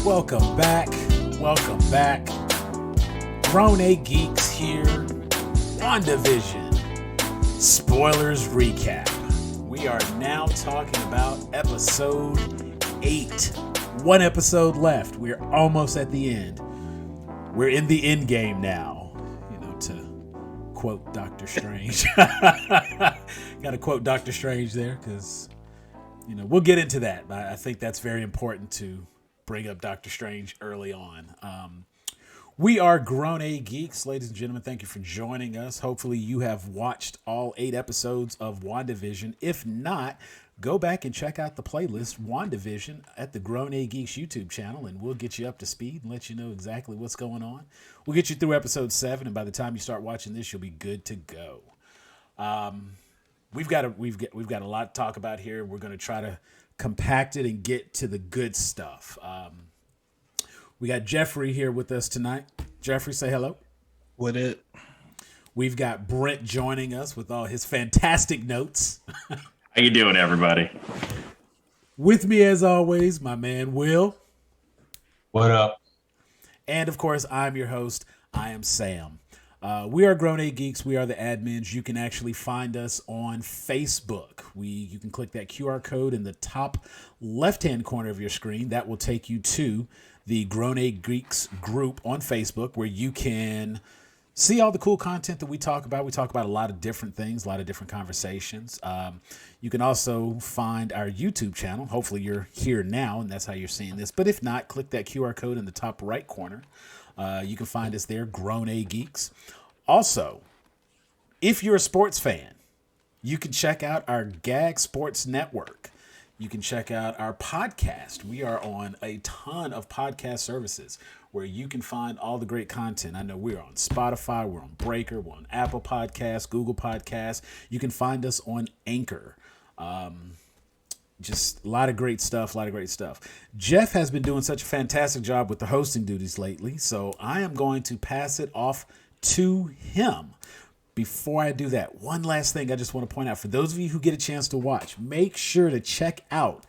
Welcome back. Welcome back. Grown A Geeks here. Wandavision. Spoilers recap. We are now talking about episode 8. One episode left. We're almost at the end. We're in the end game now. To quote Doctor Strange. Got to quote Doctor Strange there because, we'll get into that. But I think that's very important to bring up Doctor Strange early on. We are Grown A Geeks. Ladies and gentlemen, thank you for joining us. Hopefully you have watched all 8 episodes of WandaVision. If not, go back and check out the playlist, WandaVision, at the Grown A Geeks YouTube channel, and we'll get you up to speed and let you know exactly what's going on. We'll get you through episode 7, and by the time you start watching this, you'll be good to go. We've got a lot to talk about here. We're going to try to compact it and get to the good stuff. We got Jeffrey here with us tonight. Jeffrey, say hello. What it? We've got Brent joining us with all his fantastic notes. How you doing, everybody? With me, as always, my man Will. What up? And of course, I'm your host. I am Sam. We are Grown A Geeks. We are the admins. You can actually find us on Facebook. You can click that QR code in the top left-hand corner of your screen. That will take you to the Grown A Geeks group on Facebook, where you can see all the cool content that we talk about. We talk about a lot of different things, a lot of different conversations. You can also find our YouTube channel. Hopefully you're here now, and that's how you're seeing this. But if not, click that QR code in the top right corner. You can find us there, Grown A Geeks. Also, if you're a sports fan, you can check out our Gag Sports Network. You can check out our podcast. We are on a ton of podcast services where you can find all the great content. I know we're on Spotify, we're on Breaker, we're on Apple Podcasts, Google Podcasts. You can find us on Anchor. Just a lot of great stuff, Jeff has been doing such a fantastic job with the hosting duties lately, so I am going to pass it off to him. Before I do that, one last thing I just want to point out. For those of you who get a chance to watch, make sure to check out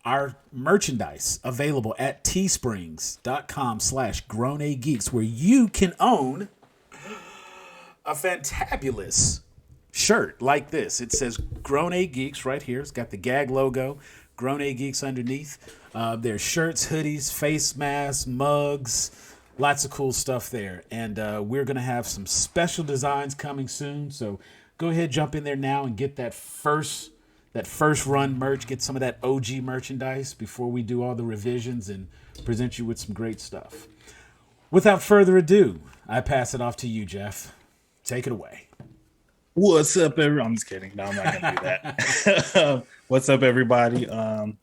our merchandise available at teesprings.com/grownageeks, where you can own a fantabulous shirt like this. It says Grown A Geeks right here. It's got the gag logo, Grown A Geeks underneath. There's shirts, hoodies, face masks, mugs, lots of cool stuff there. And we're going to have some special designs coming soon. So go ahead, jump in there now and get that first run merch. Get some of that OG merchandise before we do all the revisions and present you with some great stuff. Without further ado, I pass it off to you, Jeff. Take it away. What's up, everybody? I'm just kidding. No, I'm not gonna do that. What's up, everybody?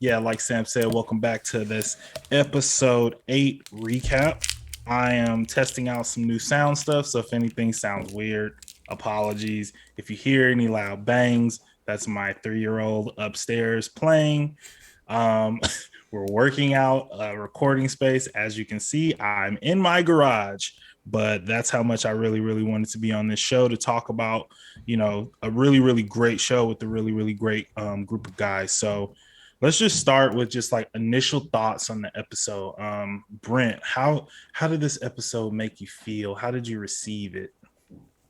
Like Sam said, welcome back to this episode 8 recap. I am testing out some new sound stuff, so if anything sounds weird, apologies. If you hear any loud bangs, that's my 3-year-old upstairs playing. We're working out a recording space. As you can see, I'm in my garage, but that's how much I really, really wanted to be on this show to talk about, a really, really great show with a really, really great group of guys. So let's just start with just like initial thoughts on the episode. Brent, how did this episode make you feel? How did you receive it?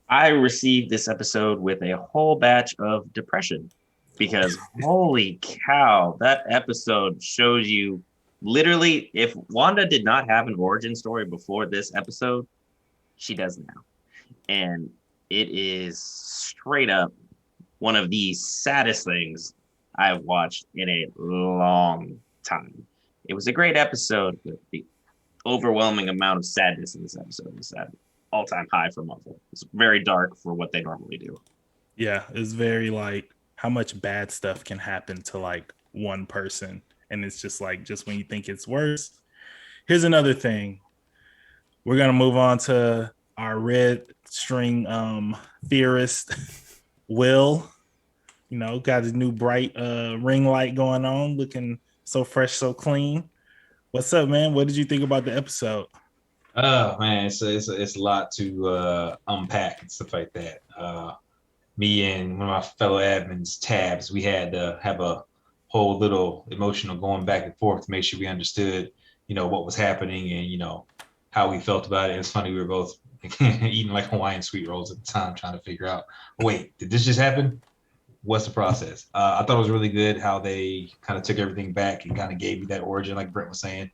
I received this episode with a whole batch of depression because holy cow, that episode shows you literally, if Wanda did not have an origin story before this episode, she does now. And it is straight up one of the saddest things I've watched in a long time. It was a great episode, but the overwhelming amount of sadness in this episode was at all-time high for Marvel. It's very dark for what they normally do. Yeah, it's very like how much bad stuff can happen to like one person. And it's just like, just when you think it's worse. Here's another thing. We're going to move on to our red string theorist, Will. Got his new bright ring light going on, looking so fresh, so clean. What's up, man? What did you think about the episode? Oh man, it's a lot to unpack and stuff like that. Me and one of my fellow admins, Tabs, we had to have a whole little emotional going back and forth to make sure we understood, what was happening and how we felt about it. It's funny, we were both eating like Hawaiian sweet rolls at the time, trying to figure out, wait, did this just happen? What's the process? I thought it was really good how they kind of took everything back and kind of gave you that origin, like Brent was saying.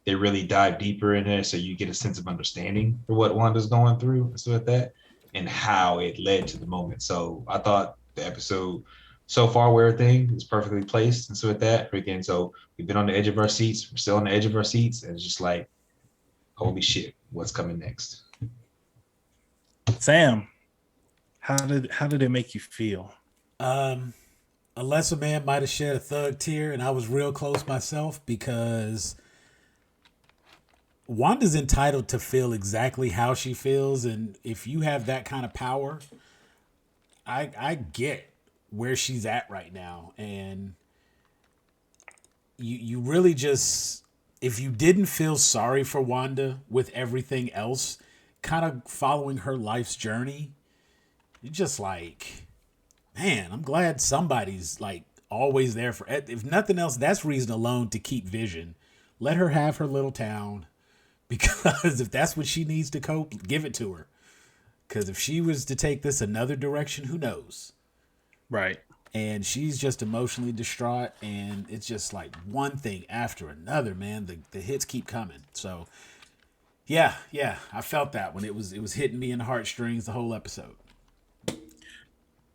They really dive deeper in there, so you get a sense of understanding for what Wanda's going through and stuff like that, and how it led to the moment. So I thought the episode so far, where everything is perfectly placed and stuff like that. Freaking, so we've been on the edge of our seats. We're still on the edge of our seats, and it's just like, holy shit, what's coming next? Sam, how did it make you feel? A lesser man might have shed a thug tear, and I was real close myself because Wanda's entitled to feel exactly how she feels, and if you have that kind of power, I get where she's at right now, and you really just, if you didn't feel sorry for Wanda with everything else kind of following her life's journey, you're just like, man, I'm glad somebody's like always there for, if nothing else, that's reason alone to keep Vision. Let her have her little town, because if that's what she needs to cope, give it to her. Because if she was to take this another direction, who knows? Right. And she's just emotionally distraught, and it's just like one thing after another, man. The hits keep coming. So yeah, I felt that when it was hitting me in the heartstrings the whole episode.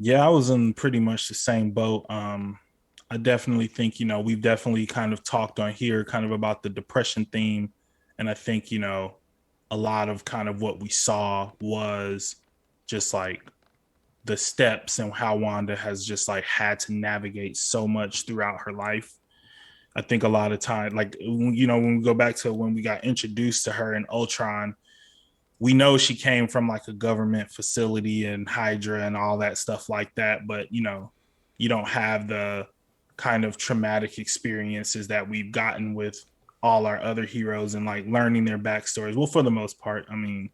Yeah, I was in pretty much the same boat. I definitely think, we've definitely kind of talked on here kind of about the depression theme. And I think, a lot of kind of what we saw was just like the steps and how Wanda has just like had to navigate so much throughout her life. I think a lot of time, like, when we go back to when we got introduced to her in Ultron, we know she came from like a government facility and Hydra and all that stuff like that. But, you don't have the kind of traumatic experiences that we've gotten with all our other heroes and like learning their backstories. Well, for the most part, I mean,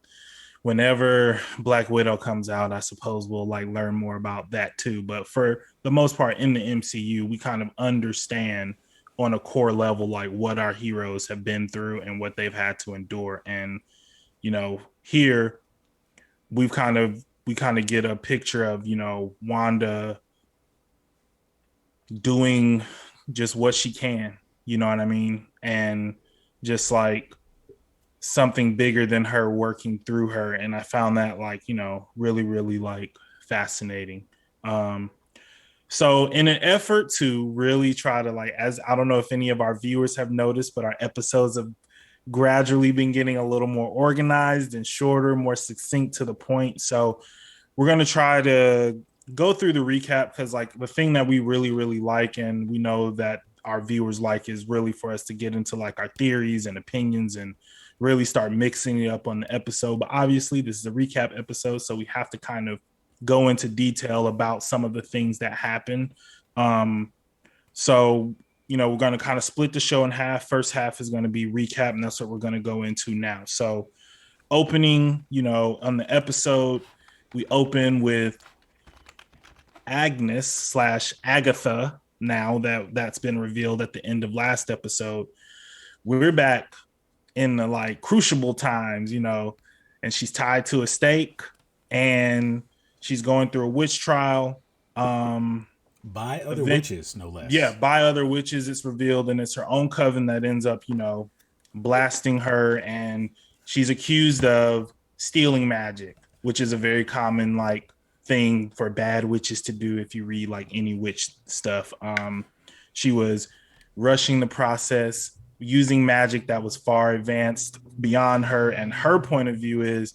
whenever Black Widow comes out, I suppose we'll like learn more about that too. But for the most part in the MCU, we kind of understand on a core level like what our heroes have been through and what they've had to endure. And here we kind of get a picture of Wanda doing just what she can, you know what I mean, and just like something bigger than her working through her. And I found that like really, really like fascinating. So in an effort to really try to like, as I don't know if any of our viewers have noticed, but our episodes have gradually been getting a little more organized and shorter, more succinct to the point. So we're going to try to go through the recap, because like the thing that we really, really like, and we know that our viewers like, is really for us to get into like our theories and opinions and really start mixing it up on the episode. But obviously this is a recap episode, so we have to kind of go into detail about some of the things that happen. So we're going to kind of split the show in half. First half is going to be recap, and that's what we're going to go into now. So opening, on the episode, we open with Agnes / Agatha. Now that's been revealed at the end of last episode, we're back in the like crucible times, and she's tied to a stake, and she's going through a witch trial. By other witches, no less. Yeah, by other witches, it's revealed, and it's her own coven that ends up, blasting her, and she's accused of stealing magic, which is a very common like thing for bad witches to do if you read like any witch stuff. She was rushing the process, using magic that was far advanced beyond her. And her point of view is,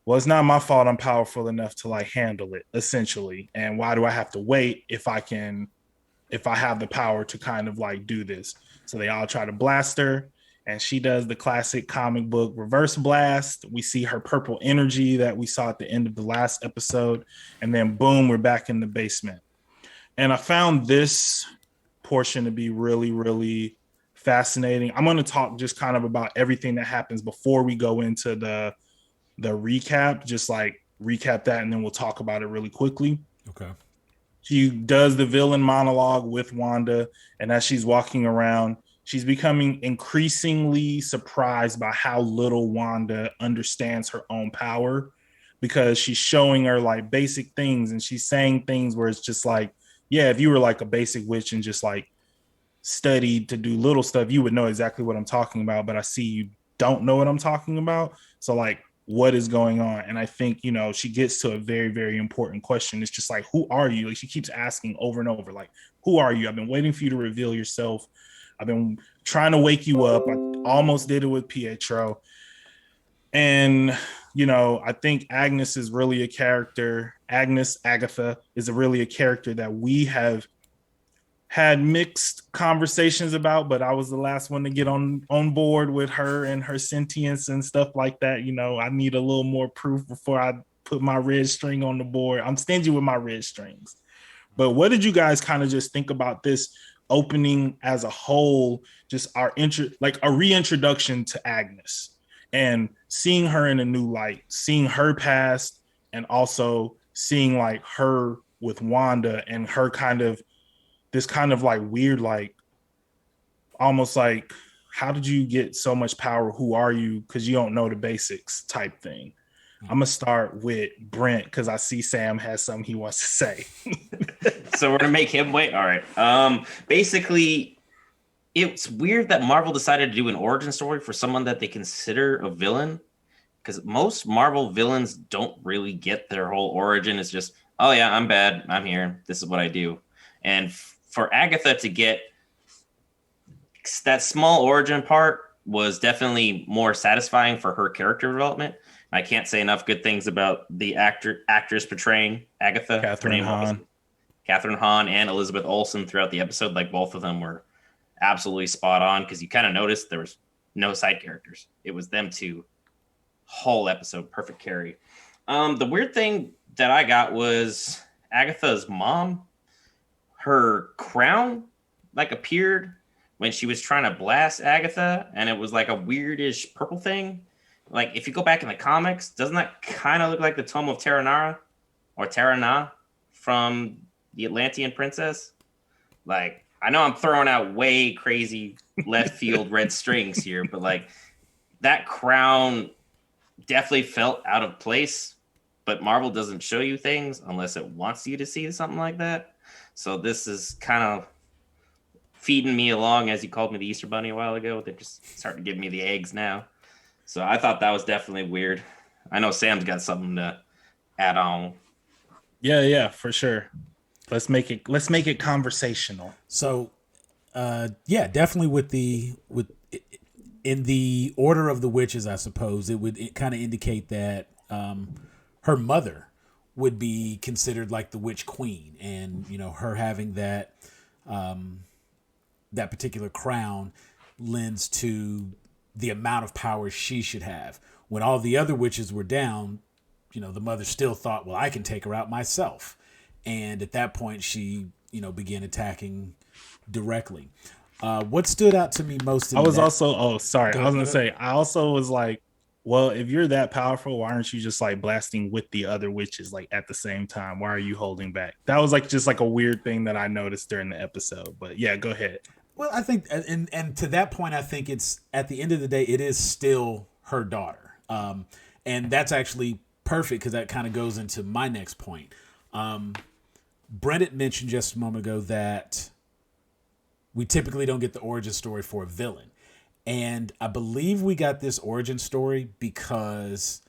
well, it's not my fault I'm powerful enough to like handle it, essentially. And why do I have to wait if I have the power to kind of like do this? So they all try to blast her, and she does the classic comic book reverse blast. We see her purple energy that we saw at the end of the last episode, and then boom, we're back in the basement. And I found this portion to be really, really fascinating. I'm going to talk just kind of about everything that happens before we go into the recap, just like recap that, and then we'll talk about it really quickly. Okay. She does the villain monologue with Wanda, and as she's walking around, she's becoming increasingly surprised by how little Wanda understands her own power, because she's showing her like basic things, and she's saying things where it's just like, yeah, if you were like a basic witch and just like studied to do little stuff, you would know exactly what I'm talking about, but I see you don't know what I'm talking about. So like, what is going on? And I think, you know, she gets to a very, very important question. It's just like, who are you? Like, she keeps asking over and over, like, who are you? I've been waiting for you to reveal yourself. I've been trying to wake you up. I almost did it with Pietro. And, you know, I think Agnes is really a character. Agatha is really a character that we have had mixed conversations about, but I was the last one to get on board with her and her sentience and stuff like that. You know, I need a little more proof before I put my red string on the board. I'm stingy with my red strings. But what did you guys kind of just think about this opening as a whole? Just our like a reintroduction to Agnes and seeing her in a new light, seeing her past, and also seeing like her with Wanda and her kind of this kind of like weird, like almost like, how did you get so much power? Who are you? Because you don't know the basics type thing. I'm gonna start with Brent because I see Sam has something he wants to say. So we're gonna make him wait. All right. Basically, it's weird that Marvel decided to do an origin story for someone that they consider a villain, because most Marvel villains don't really get their whole origin. It's just, oh yeah, I'm bad. I'm here. This is what I do. And for Agatha to get that small origin part was definitely more satisfying for her character development. I can't say enough good things about the actress portraying Agatha. Catherine Hahn. Catherine Hahn and Elizabeth Olsen throughout the episode. Like, both of them were absolutely spot on, because you kind of noticed there was no side characters. It was them two. Whole episode, perfect carry. The weird thing that I got was Agatha's mom. Her crown like appeared when she was trying to blast Agatha, and it was like a weirdish purple thing. Like, if you go back in the comics, doesn't that kind of look like the Tome of Terranara or Terrana from the Atlantean Princess? Like, I know I'm throwing out way crazy left field red strings here, but like, that crown definitely felt out of place. But Marvel doesn't show you things unless it wants you to see something like that. So this is kind of feeding me along, as you called me the Easter Bunny a while ago. They're just starting to give me the eggs now. So I thought that was definitely weird. I know Sam's got something to add on. Yeah, for sure. Let's make it conversational. So, yeah, definitely with in the order of the witches, I suppose it would kind of indicate that her mother would be considered like the witch queen, and you know, her having that that particular crown lends to the amount of power she should have. When all the other witches were down, you know, the mother still thought, well, I can take her out myself. And at that point, she, you know, began attacking directly. What stood out to me most? I was also like, well, if you're that powerful, why aren't you just like blasting with the other witches like at the same time? Why are you holding back? That was like just like a weird thing that I noticed during the episode. But yeah, go ahead. Well, I think, and to that point, I think it's, at the end of the day, it is still her daughter. And that's actually perfect, because that kind of goes into my next point. Brent mentioned just a moment ago that we typically don't get the origin story for a villain. And I believe we got this origin story because,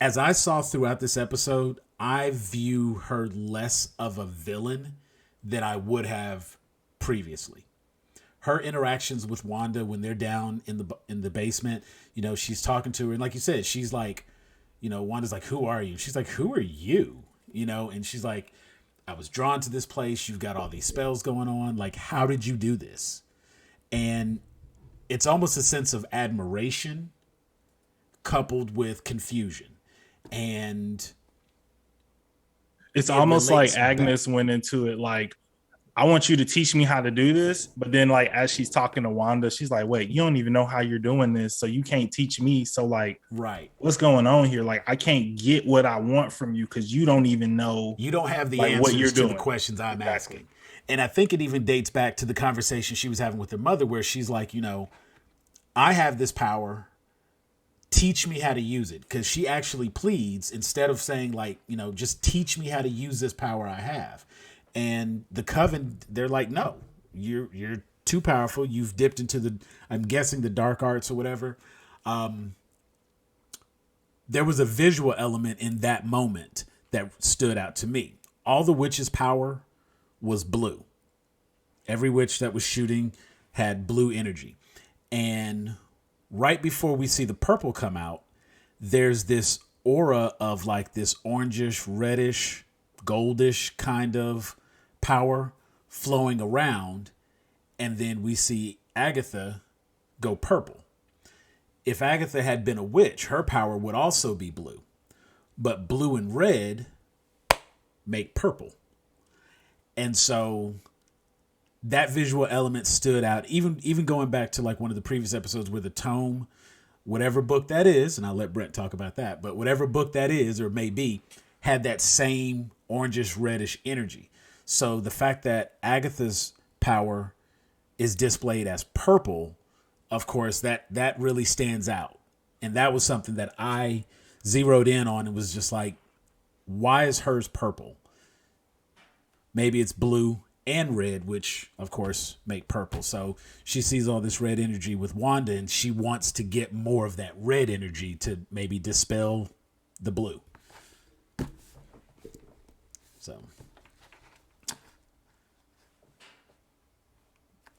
as I saw throughout this episode, I view her less of a villain than I would have previously. Her interactions with Wanda when they're down in the basement, you know, she's talking to her, and like you said, she's like, you know, Wanda's like, "Who are you?" She's like, "Who are you?" You know, and she's like, "I was drawn to this place. You've got all these spells going on. Like, how did you do this?" And it's almost a sense of admiration coupled with confusion, and It's it almost like relates Agnes went into it like, I want you to teach me how to do this. But then, like, as she's talking to Wanda, she's like, wait, you don't even know how you're doing this. So you can't teach me. So, like, right. what's going on here? Like, I can't get what I want from you because you don't even know. You don't have the like, what you're answers to doing. the questions I'm Exactly. asking. And I think it even dates back to the conversation she was having with her mother, where she's like, you know, I have this power. Teach me how to use it. Because she actually pleads, instead of saying, like, you know, just teach me how to use this power I have. And the Coven, they're like, no, you're too powerful. You've dipped into the, I'm guessing, the dark arts or whatever. There was a visual element in that moment that stood out to me. All the witches' power was blue. Every witch that was shooting had blue energy. And right before we see the purple come out, there's this aura of like this orangish, reddish, goldish kind of power flowing around. And then we see Agatha go purple. If Agatha had been a witch, her power would also be blue. But blue and red make purple. And so that visual element stood out, even going back to like one of the previous episodes where the tome, whatever book that is, and I'll let Brent talk about that, but whatever book that is or may be, had that same orangish reddish energy. So the fact that Agatha's power is displayed as purple, of course, that really stands out. And that was something that I zeroed in on and was just like, why is hers purple? Maybe it's blue and red, which of course make purple. So she sees all this red energy with Wanda and she wants to get more of that red energy to maybe dispel the blue. So,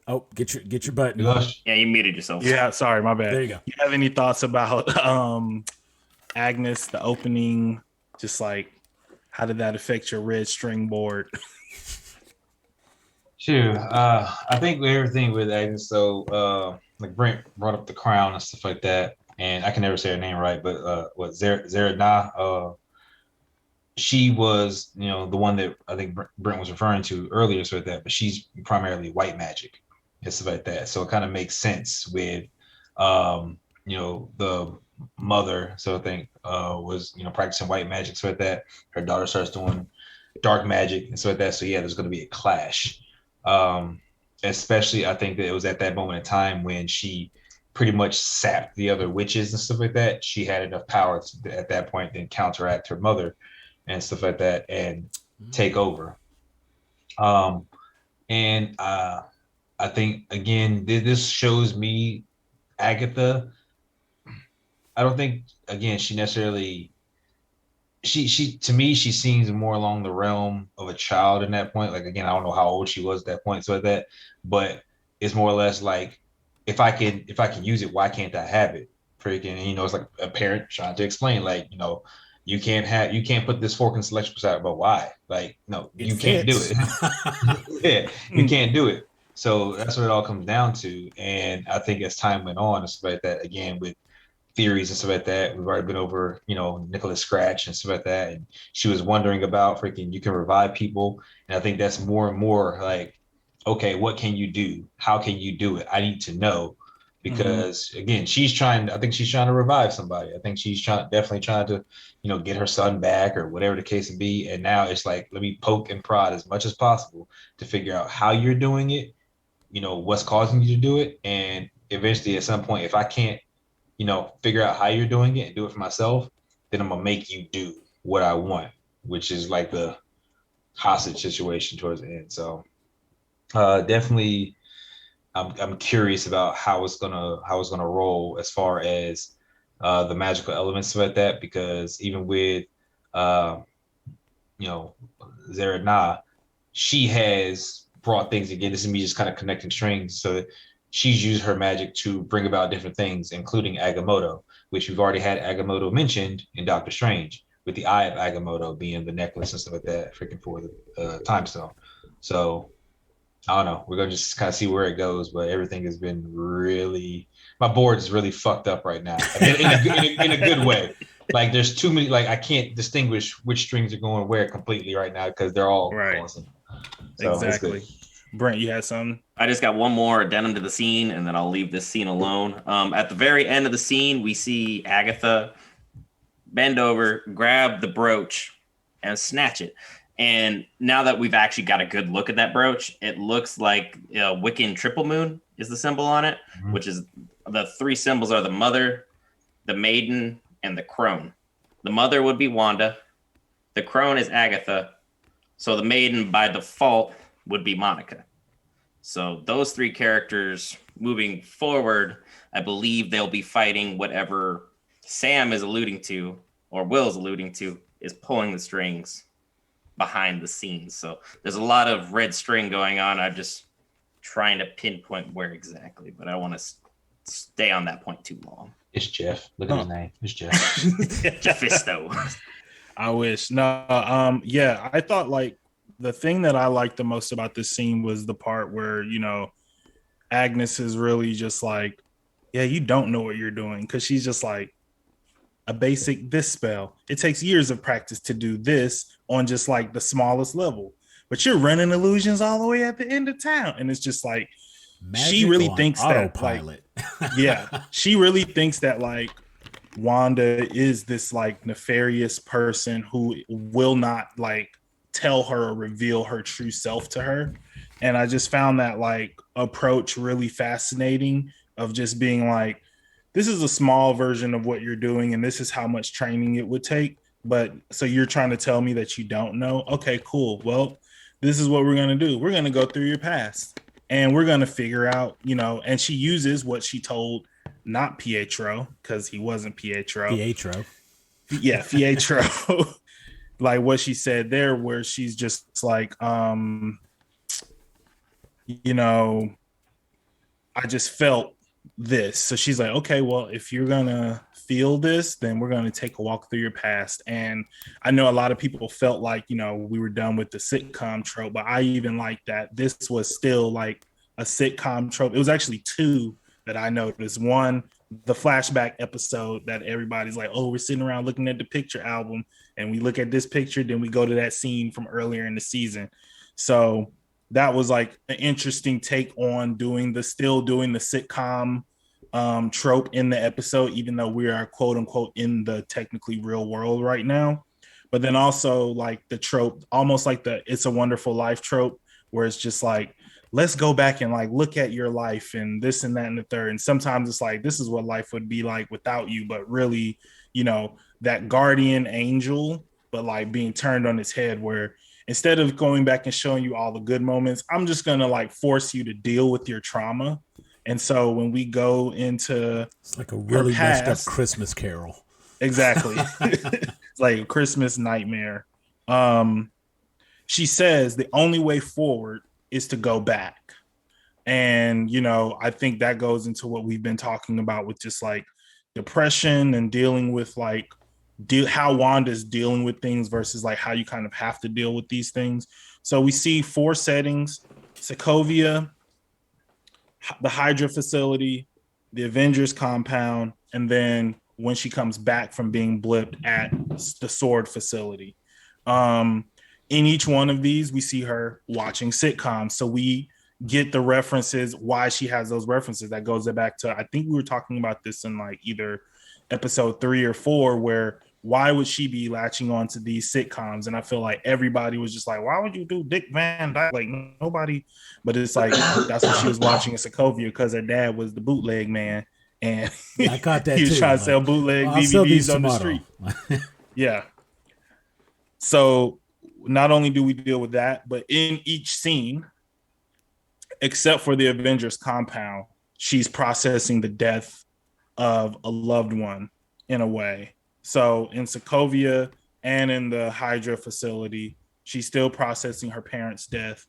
oh, get your button. Yeah, you muted yourself. Yeah, sorry, my bad. There you go. You have any thoughts about Agnes, the opening? Just like, how did that affect your red string board? Sure. I think with everything with Agnes, so like Brent brought up the crown and stuff like that, and I can never say her name right, but what Zeradna, she was, you know, the one that I think Brent was referring to earlier, so that, but she's primarily white magic and stuff like that. So it kind of makes sense with, you know, the mother. So I think was, you know, practicing white magic, so like that. Her daughter starts doing dark magic and so like that. So yeah, there's going to be a clash. Especially, I think that it was at that moment in time when she pretty much sapped the other witches and stuff like that. She had enough power to, at that point, then counteract her mother and stuff like that and take over. And I think, again, this shows me Agatha. I don't think, again, she necessarily, she to me, she seems more along the realm of a child in that point. Like, again, I don't know how old she was at that point, so like that, but it's more or less like, if I can use it, why can't I have it? Freaking, you know, it's like a parent trying to explain, like, you know, you can't put this fork in selection beside, but why? Like, no, you can't do it. Yeah, you can't do it. So that's what it all comes down to. And I think as time went on and stuff like that, again, with theories and stuff like that, we've already been over, you know, Nicholas Scratch and stuff like that. And she was wondering about freaking, you can revive people. And I think that's more and more like, okay, what can you do? How can you do it? I need to know. Because again, I think she's trying to revive somebody. I think she's definitely trying to, you know, get her son back or whatever the case may be. And now it's like, let me poke and prod as much as possible to figure out how you're doing it, you know, what's causing you to do it. And eventually at some point, if I can't, you know, figure out how you're doing it and do it for myself, then I'm gonna make you do what I want, which is like the hostage situation towards the end. So definitely I'm curious about how it's gonna roll as far as the magical elements like that, because even with you know, Zeradna, she has brought things again. This is me just kind of connecting strings. So she's used her magic to bring about different things, including Agamotto, which we've already had Agamotto mentioned in Doctor Strange, with the Eye of Agamotto being the necklace and stuff like that, freaking for the time stone. So I don't know. We're gonna just kind of see where it goes, but everything has been really. My board is really fucked up right now, in a good way. Like there's too many. Like I can't distinguish which strings are going where completely right now because they're all Right. awesome. So Exactly. Brent, you had something? I just got one more addendum to the scene, and then I'll leave this scene alone. At the very end of the scene, we see Agatha bend over, grab the brooch, and snatch it. And now that we've actually got a good look at that brooch, it looks like a Wiccan triple moon is the symbol on it, which is the three symbols are the mother, the maiden, and the crone. The mother would be Wanda. The crone is Agatha. So the maiden by default would be Monica. So those three characters moving forward, I believe they'll be fighting whatever Sam is alluding to, or Will's alluding to, is pulling the strings behind the scenes. So there's a lot of red string going on. I'm just trying to pinpoint where exactly, but I don't want to stay on that point too long. it's Jeff. Look at his name. It's Jeff. Jephisto. I wish. No, yeah, I thought like the thing that I liked the most about this scene was the part where, you know, Agnes is really just like, yeah, you don't know what you're doing, because she's just like, a basic this spell. It takes years of practice to do this on just like the smallest level, but you're running illusions all the way at the end of town. And it's just like, she really thinks that like, yeah, she really thinks that like Wanda is this like nefarious person who will not like tell her or reveal her true self to her. And I just found that like approach really fascinating, of just being like, this is a small version of what you're doing, and this is how much training it would take. But so you're trying to tell me that you don't know? Okay, cool. Well, this is what we're going to do. We're going to go through your past, and we're going to figure out, you know, and she uses what she told not Pietro, because he wasn't Pietro. Yeah, Pietro. Like what she said there, where she's just like, you know, I just felt this. So she's like, okay, well, if you're gonna feel this, then we're gonna take a walk through your past. And I know a lot of people felt like, you know, we were done with the sitcom trope, but I even like that this was still like a sitcom trope. It was actually two that I noticed. One, the flashback episode that everybody's like, oh, we're sitting around looking at the picture album, and we look at this picture, then we go to that scene from earlier in the season. So that was like an interesting take on doing the sitcom trope in the episode, even though we are quote unquote in the technically real world right now. But then also like the trope, almost like the It's a Wonderful Life trope, where it's just like, let's go back and like look at your life and this and that and the third. And sometimes it's like, this is what life would be like without you, but really, you know, that guardian angel, but like being turned on its head, where instead of going back and showing you all the good moments, I'm just going to like force you to deal with your trauma. And so when we go into, it's like a really messed up Christmas Carol. Exactly. It's like a Christmas nightmare. She says the only way forward is to go back. And, you know, I think that goes into what we've been talking about with just like depression and dealing with like how Wanda's dealing with things versus like how you kind of have to deal with these things. So we see 4 settings: Sokovia, the Hydra facility, the Avengers compound, and then when she comes back from being blipped at the Sword facility. In each one of these, we see her watching sitcoms. So we get the references, why she has those references. That goes back to, I think we were talking about this in like either episode 3 or 4, where why would she be latching on to these sitcoms? And I feel like everybody was just like, why would you do Dick Van Dyke? Like nobody, but it's like, that's what she was watching in Sokovia, because her dad was the bootleg man. And yeah, I got that he was too, trying to sell bootleg DVDs on the street. Yeah. So not only do we deal with that, but in each scene, except for the Avengers compound, she's processing the death of a loved one in a way. So in Sokovia and in the Hydra facility, she's still processing her parents' death.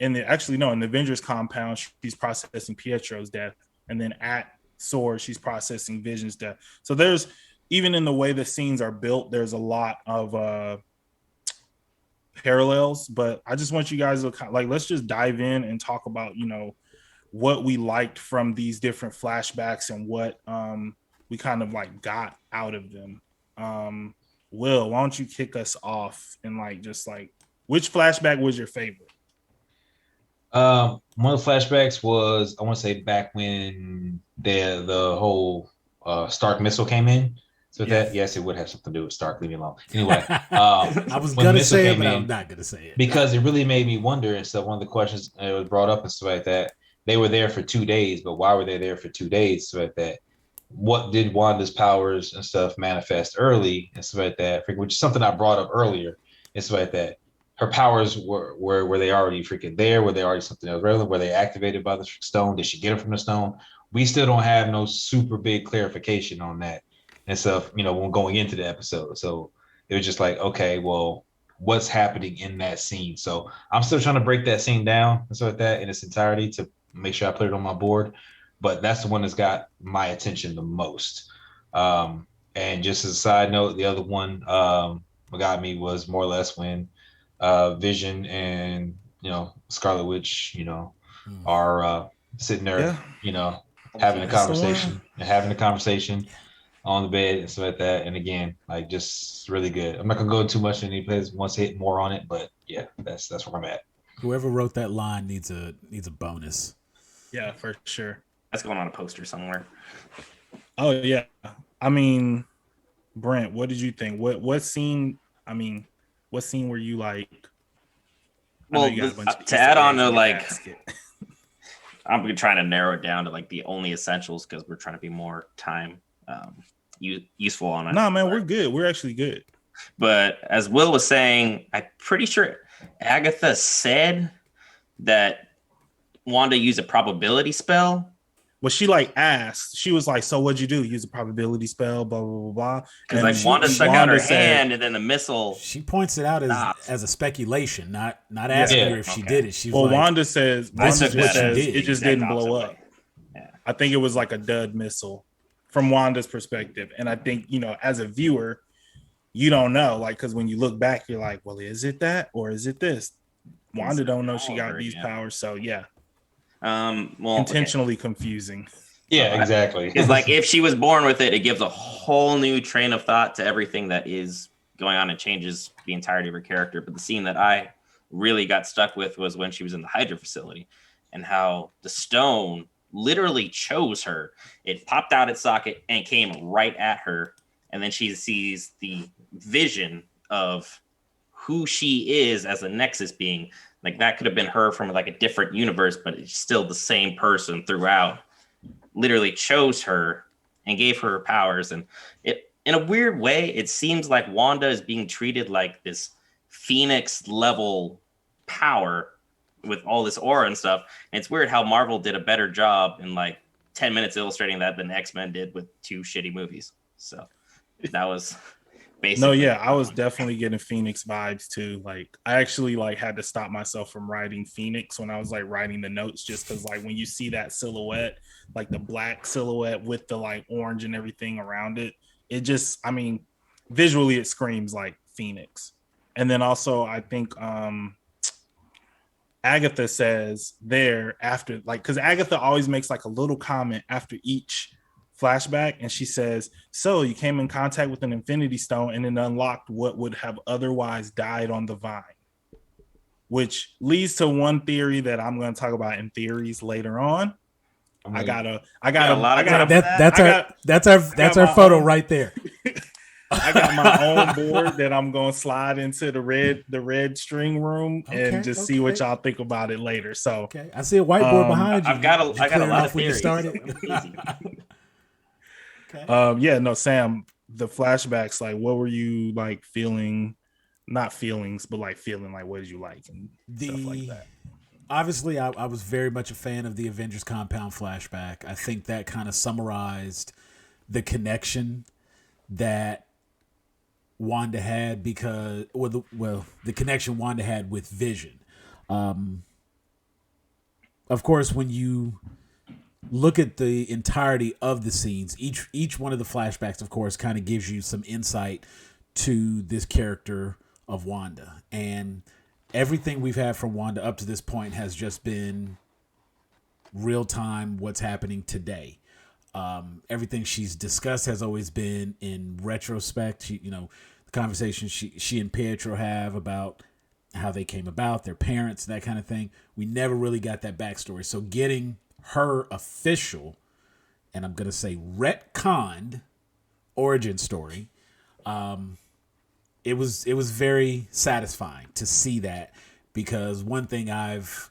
in the Avengers compound, she's processing Pietro's death, and then at Sword, she's processing Vision's death. So there's, even in the way the scenes are built, there's a lot of parallels. But I just want you guys to let's just dive in and talk about what we liked from these different flashbacks and what we kind of got out of them. Will, why don't you kick us off and which flashback was your favorite? One of the flashbacks was, I want to say, back when the whole Stark missile came in. So that, yes, it would have something to do with Stark. Leave me alone. Anyway, I was gonna say it, but I'm not gonna say it because it really made me wonder. And so one of the questions that was brought up and stuff like that, they were there for 2 days, but why were they there for 2 days? So like that, what did Wanda's powers and stuff manifest early and stuff like that? Which is something I brought up earlier and stuff like that. Her powers were they already freaking there? Were they already something else relevant? Were they activated by the stone? Did she get them from the stone? We still don't have no super big clarification on that and stuff, when going into the episode. So it was just like, okay, well, what's happening in that scene? So I'm still trying to break that scene down and stuff like that in its entirety to make sure I put it on my board. But that's the one that's got my attention the most. And just as a side note, the other one what got me was more or less when Vision and Scarlet Witch are sitting there having a conversation on the bed and stuff like that. And again, just really good. I'm not gonna go too much in any place once I hit more on it, but yeah, that's where I'm at. Whoever wrote that line needs a bonus. Yeah, for sure. That's going on a poster somewhere. Oh yeah. I mean, Brent, what did you think? What scene? I mean, what scene were you like? Well, to add on to I'm trying to narrow it down to the only essentials because we're trying to be more time useful on it. No, man, we're good. We're actually good. But as Will was saying, I'm pretty sure Agatha said that Wanda used a probability spell. Well, she asked. She was like, "So what'd you do? Use a probability spell, blah blah blah blah." Because Wanda stuck out her hand, and then the missile. She points it out as a speculation, not asking her if she did it. She's Wanda says it just didn't blow up. Yeah. I think it was like a dud missile from Wanda's perspective, and I think as a viewer, you don't know, because when you look back, you're like, "Well, is it that or is it this?" Wanda don't know she got these powers, so yeah. Intentionally confusing. Yeah, exactly. It's if she was born with it, it gives a whole new train of thought to everything that is going on and changes the entirety of her character. But the scene that I really got stuck with was when she was in the Hydra facility and how the stone literally chose her. It popped out its socket and came right at her. And then she sees the vision of who she is as a Nexus being. That could have been her from a different universe, but it's still the same person throughout. Literally chose her and gave her powers. And it, in a weird way, it seems like Wanda is being treated like this Phoenix level power with all this aura and stuff. And it's weird how Marvel did a better job in 10 minutes illustrating that than X-Men did with 2 shitty movies. So that was... No, yeah, I was definitely getting Phoenix vibes too. I actually had to stop myself from writing Phoenix when I was writing the notes, just because when you see that silhouette, the black silhouette with the orange and everything around it, it just, visually it screams Phoenix. And then also I think Agatha says there after, because Agatha always makes a little comment after each flashback, and she says, "So you came in contact with an Infinity Stone and it unlocked what would have otherwise died on the Vine," which leads to one theory that I'm going to talk about in theories later on. That's our photo right there. I got my own board that I'm going to slide into the red string room and just see what y'all think about it later. So I see a whiteboard behind you. I got a lot of theories. Okay. Sam, the flashbacks, what were you feeling? Not feelings, but feeling what did you like and stuff like that? Obviously, I was very much a fan of the Avengers Compound flashback. I think that kind of summarized the connection that Wanda had the connection Wanda had with Vision. of course, when you look at the entirety of the scenes, each one of the flashbacks, of course, kind of gives you some insight to this character of Wanda. And everything we've had from Wanda up to this point has just been real time, what's happening today. Everything she's discussed has always been in retrospect. The conversation she and Pietro have about how they came about, their parents, that kind of thing. We never really got that backstory. So getting her official, and I'm going to say retconned, origin story, it was very satisfying to see that, because one thing I've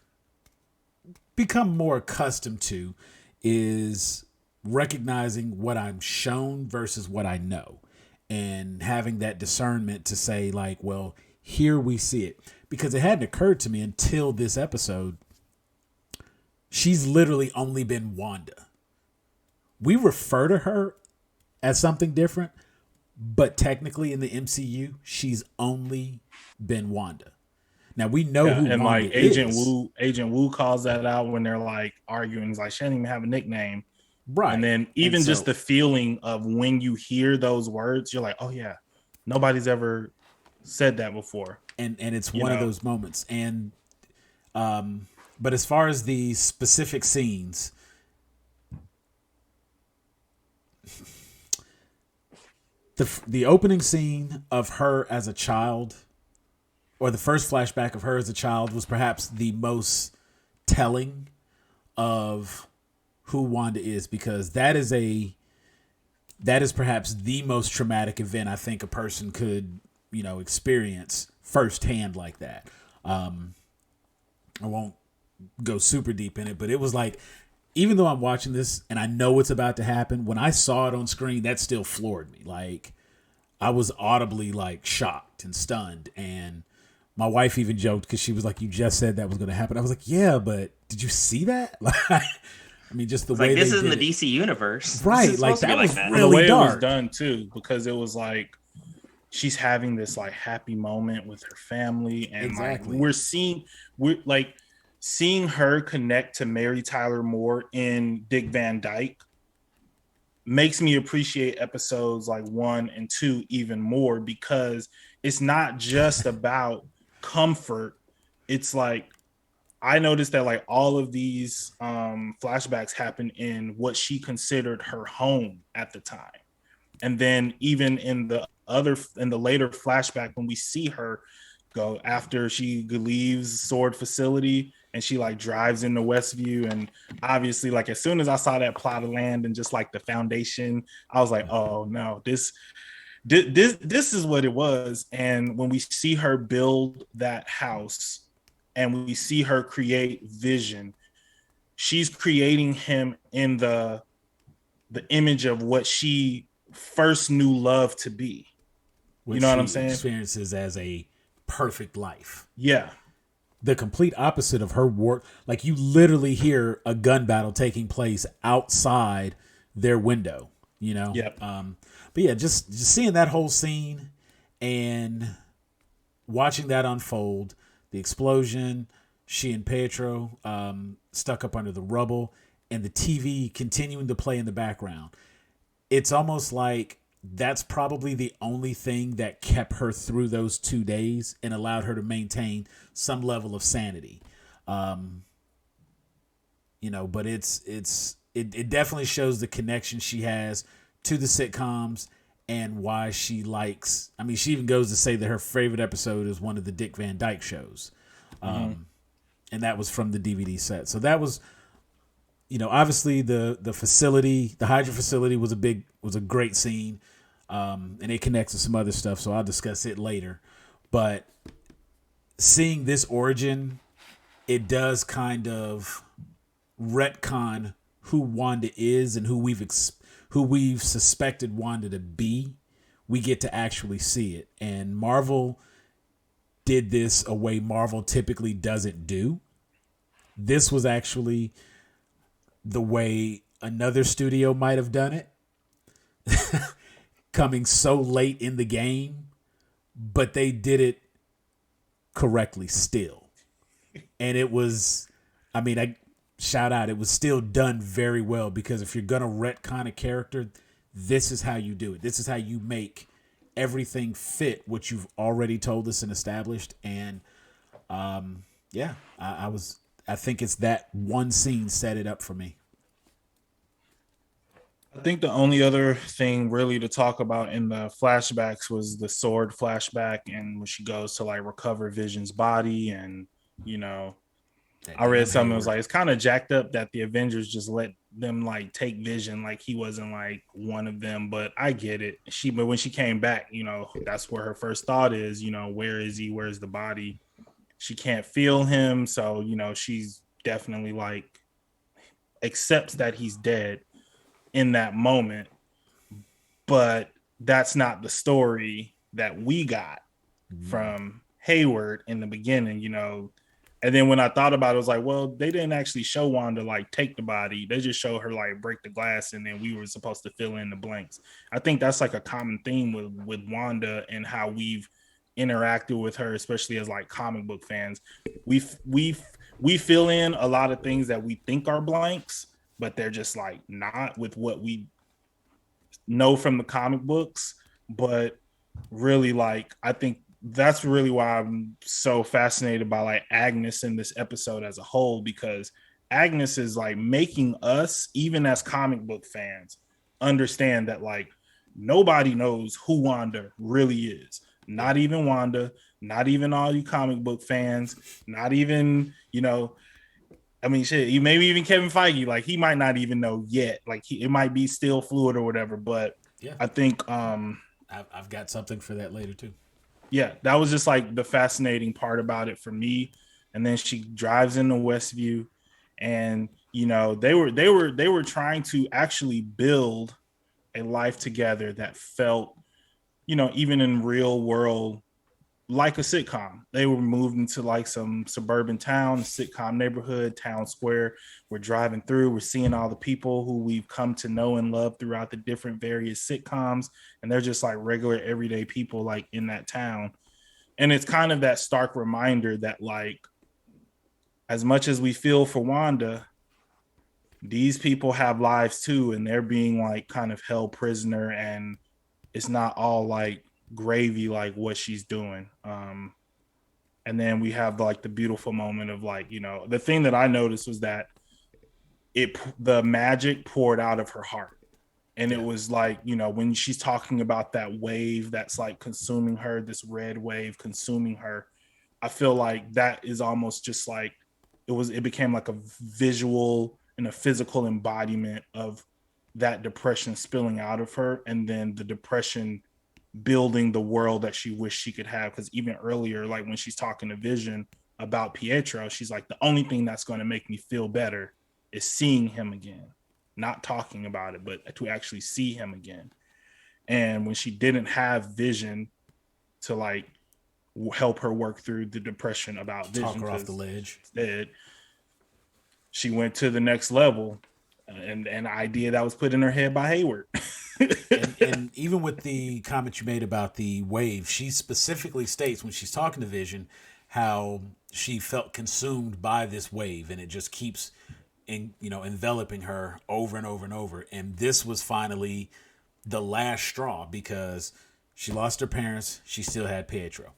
become more accustomed to is recognizing what I'm shown versus what I know, and having that discernment to say, like, well, here we see it. Because it hadn't occurred to me until this episode, she's literally only been Wanda. We refer to her as something different, but technically in the MCU, she's only been Wanda. Now we know who and Wanda like Agent is. Agent Wu calls that out when they're like arguing. He's like, she doesn't even have a nickname. Right. And then even just the feeling of when you hear those words, you're like, oh yeah, nobody's ever said that before. And it's one of those moments. And but as far as the specific scenes, the opening scene of her as a child, or the first flashback of her as a child, was perhaps the most telling of who Wanda is, because that is perhaps the most traumatic event I think a person could, experience firsthand like that. I won't go super deep in it, but it was like, even though I'm watching this and I know what's about to happen, when I saw it on screen, that still floored me. Like, I was audibly like shocked and stunned. And my wife even joked, because she was like, you just said that was going to happen. I was like, yeah, but did you see that? Like, I mean, just the way this they is in the did it. DC universe, right? Like that was really the way dark. it was done too, because it was like she's having this like happy moment with her family, and Exactly. like we're seeing her connect to Mary Tyler Moore in Dick Van Dyke makes me appreciate episodes like 1 and 2 even more, because it's not just about comfort. It's like, I noticed that like all of these flashbacks happen in what she considered her home at the time. And then even in the later flashback, when we see her go after she leaves Sword Facility and she like drives into Westview, and obviously like as soon as I saw that plot of land and just like the foundation, I was like, oh no, this is what it was. And when we see her build that house and we see her create Vision, she's creating him in the image of what she first knew love to be. You know what I'm saying? Experiences as a perfect life. Yeah. The complete opposite of her work. Like, you literally hear a gun battle taking place outside their window, Yep. But yeah, just seeing that whole scene and watching that unfold, the explosion, she and Pietro stuck up under the rubble, and the TV continuing to play in the background. It's almost like that's probably the only thing that kept her through those 2 days and allowed her to maintain some level of sanity. But it definitely shows the connection she has to the sitcoms and why she likes. I mean, she even goes to say that her favorite episode is one of the Dick Van Dyke shows. And that was from the DVD set. So that was, obviously the facility, the Hydra facility was a great scene. And it connects to some other stuff, so I'll discuss it later. But seeing this origin, it does kind of retcon who Wanda is and who we've suspected Wanda to be. We get to actually see it. And Marvel did this a way Marvel typically doesn't do. This was actually the way another studio might have done it. Coming so late in the game, but they did it correctly still. And it was, I mean, shout out. It was still done very well, because if you're going to retcon a character, this is how you do it. This is how you make everything fit what you've already told us and established. And yeah, I think it's that one scene set it up for me. I think the only other thing really to talk about in the flashbacks was the sword flashback, and when she goes to like recover Vision's body. And you know, I read something that was like, it's kind of jacked up that the Avengers just let them like take Vision, like he wasn't like one of them. But I get it. But when she came back, you know, that's where her first thought is, you know, where is he? Where's the body? She can't feel him. So, you know, she's definitely like accepts that he's dead in that moment. But that's not the story that we got from Hayward in the beginning, you know. And then when I thought about it, I was like, well, they didn't actually show Wanda like take the body. They just show her like break the glass, and then we were supposed to fill in the blanks. I think that's like a common theme with Wanda and how we've interacted with her, especially as like comic book fans. We fill in a lot of things that we think are blanks, but they're just like not with what we know from the comic books. But really, like, I think that's really why I'm so fascinated by like Agnes in this episode as a whole, because Agnes is like making us, even as comic book fans, understand that like nobody knows who Wanda really is. Not even Wanda, not even all you comic book fans, not even, you know, I mean, shit, maybe even Kevin Feige, like he might not even know yet. Like it might be still fluid or whatever. But yeah, I think I've got something for that later too. Yeah, that was just like the fascinating part about it for me. And then she drives into Westview, and you know they were trying to actually build a life together that felt, you know, even in real world, like a sitcom. They were moved into like some suburban town, sitcom neighborhood, town square. We're driving through, we're seeing all the people who we've come to know and love throughout the different various sitcoms. And they're just like regular everyday people like in that town. And it's kind of that stark reminder that like, as much as we feel for Wanda, these people have lives too. And they're being like kind of held prisoner, and it's not all like gravy like what she's doing. And then we have like the beautiful moment of like, you know, the thing that I noticed was that the magic poured out of her heart. And it was like, you know, when she's talking about that wave that's like consuming her, this red wave consuming her, I feel like that is almost just like it became like a visual and a physical embodiment of that depression spilling out of her, and then the depression building the world that she wished she could have. Because even earlier, like when she's talking to Vision about Pietro, she's like, the only thing that's going to make me feel better is seeing him again, not talking about it, but to actually see him again. And when she didn't have Vision to like help her work through the depression about Vision, talk her off the ledge, instead, she went to the next level, and an idea that was put in her head by Hayward. and even with the comment you made about the wave, she specifically states when she's talking to Vision how she felt consumed by this wave, and it just keeps enveloping her over and over and over. And this was finally the last straw, because she lost her parents, she still had Pietro.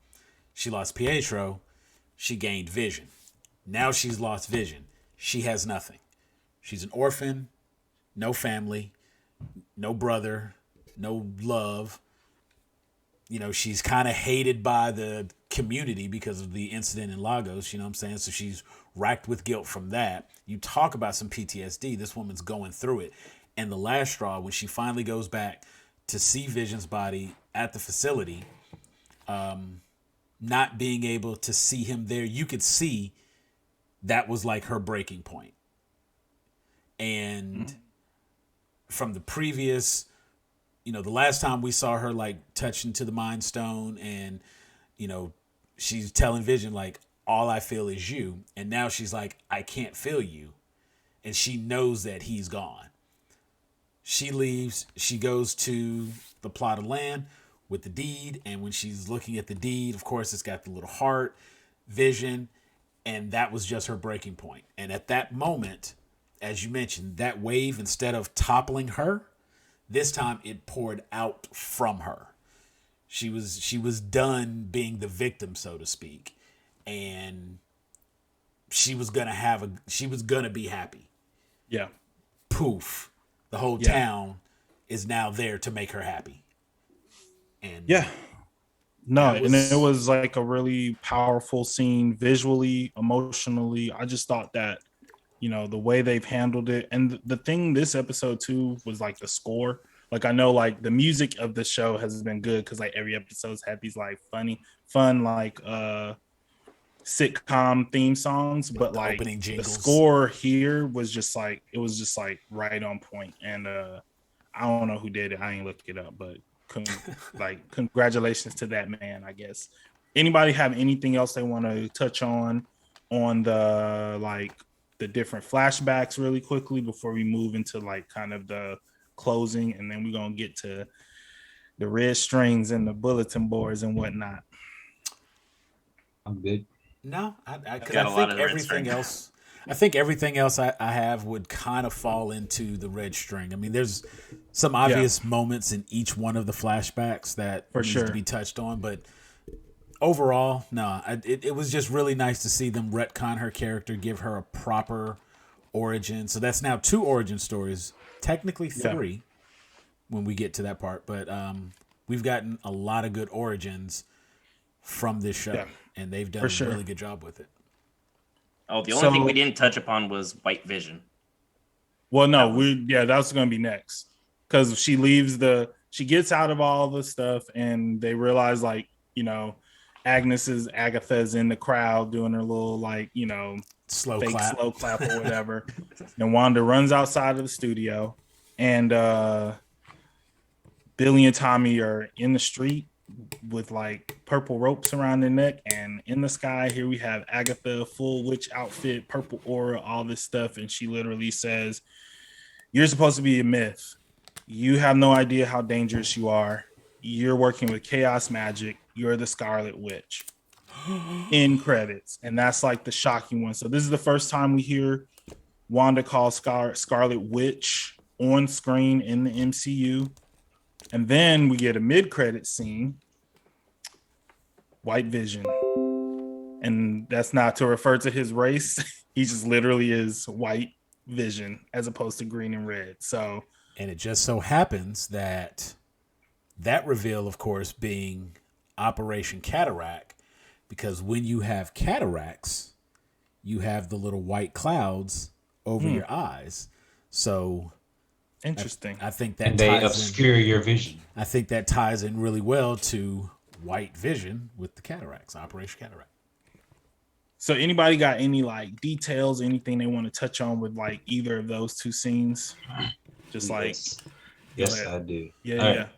She lost Pietro, she gained Vision. Now she's lost Vision, she has nothing. She's an orphan, no family, no brother, no love. You know, she's kind of hated by the community because of the incident in Lagos, you know what I'm saying? So she's racked with guilt from that. You talk about some PTSD, this woman's going through it. And the last straw, when she finally goes back to see Vision's body at the facility, not being able to see him there, you could see that was like her breaking point. And from the previous, you know, the last time we saw her like touching to the Mind Stone, and, you know, she's telling Vision like, all I feel is you. And now she's like, I can't feel you. And she knows that he's gone. She leaves, she goes to the plot of land with the deed. And when she's looking at the deed, of course, it's got the little heart, Vision. And that was just her breaking point. And at that moment, as you mentioned, that wave, instead of toppling her, this time it poured out from her. She was done being the victim, so to speak, and she was gonna be happy. Yeah. Poof, the whole town is now there to make her happy. And yeah, no, and it was like a really powerful scene, visually, emotionally. I just thought that, the way they've handled it, and the thing this episode too was like the score. Like, I know like the music of the show has been good because like every episode's had these like fun like sitcom theme songs, but like the score here was just like right on point. And I don't know who did it. I ain't looked it up, but congratulations to that man, I guess. Anybody have anything else they want to touch on the different flashbacks really quickly before we move into like kind of the closing, and then we're gonna get to the red strings and the bulletin boards and whatnot? I'm good. No, I think everything else. I think everything else I have would kind of fall into the red string. I mean, there's some obvious moments in each one of the flashbacks that needs to be touched on, but overall, no. It was just really nice to see them retcon her character, give her a proper origin. So that's now 2 origin stories, technically 3 when we get to that part. But we've gotten a lot of good origins from this show, and they've done a really good job with it. Oh, the only thing we didn't touch upon was White Vision. Well, no, that's going to be next, because she gets out of all the stuff, and they realize like, Agatha's in the crowd doing her little like, slow clap or whatever. And Wanda runs outside of the studio, and Billy and Tommy are in the street with like purple ropes around their neck, and in the sky here we have Agatha, full witch outfit, purple aura, all this stuff, and she literally says, "You're supposed to be a myth. You have no idea how dangerous you are. You're working with chaos magic. You're the Scarlet Witch." In credits. And that's like the shocking one. So this is the first time we hear Wanda call Scarlet Witch on screen in the MCU. And then we get a mid-credit scene, White Vision. And that's not to refer to his race. He just literally is White Vision as opposed to green and red. So, and it just so happens that reveal, of course, being Operation Cataract, because when you have cataracts, you have the little white clouds over your eyes. So interesting. I think that they obscure your vision. I think that ties in really well to White Vision with the cataracts, Operation Cataract. So anybody got any like details, anything they want to touch on with like either of those 2 scenes? Just like yes, I do. Yeah.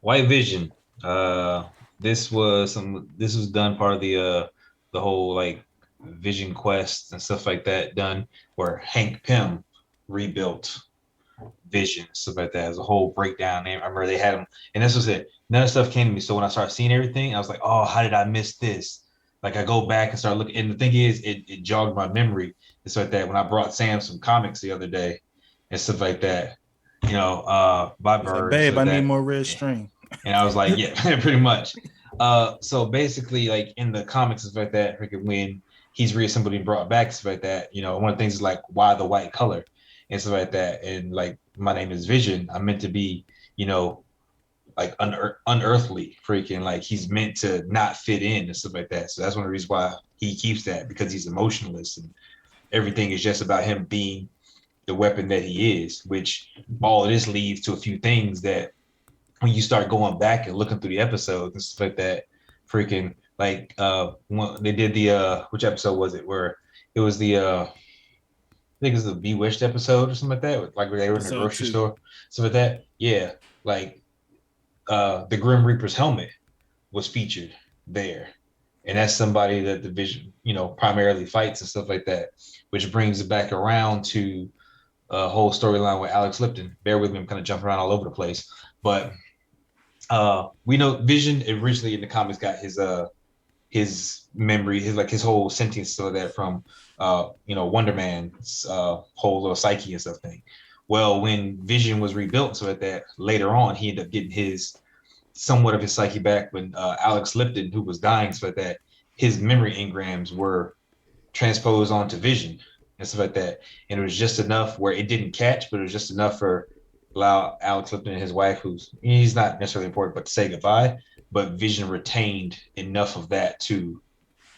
White Vision. This was done part of the whole like Vision Quest and stuff like that done, where Hank Pym rebuilt Vision, stuff like that. As a whole breakdown. I remember they had him, and this was it. None of the stuff came to me. So when I started seeing everything, I was like, oh, how did I miss this? Like, I go back and start looking, and the thing is, it jogged my memory and stuff like that. When I brought Sam some comics the other day and stuff like that, by Bird. Babe, I need more red string. And I was like, yeah, pretty much. So basically, like in the comics and stuff like that, when he's reassembled and brought back stuff like that, one of the things is like, why the white color and stuff like that. And like, my name is Vision. I'm meant to be, like unearthly, freaking, like he's meant to not fit in and stuff like that. So that's one of the reasons why he keeps that, because he's emotionless and everything is just about him being the weapon that he is, which all of this leads to a few things that when you start going back and looking through the episodes and stuff like that, freaking like they did the which episode was it, where it was the I think it was the Bewitched episode or something like that, like where they were in the grocery store, stuff like that. Yeah, like the Grim Reaper's helmet was featured there, and that's somebody that the Vision primarily fights and stuff like that, which brings it back around to a whole storyline with Alex Lipton. Bear with me, I'm kind of jumping around all over the place, but we know Vision originally in the comics got his his memory, his whole sentience, so that from Wonder Man's whole little psyche and stuff thing. Well, when Vision was rebuilt, so that later on he ended up getting his somewhat of his psyche back when Alex Lipton, who was dying, so that his memory engrams were transposed onto Vision and stuff like that. And it was just enough where it didn't catch, but it was just enough for allow Alex Lipton and his wife, he's not necessarily important, but to say goodbye. But Vision retained enough of that to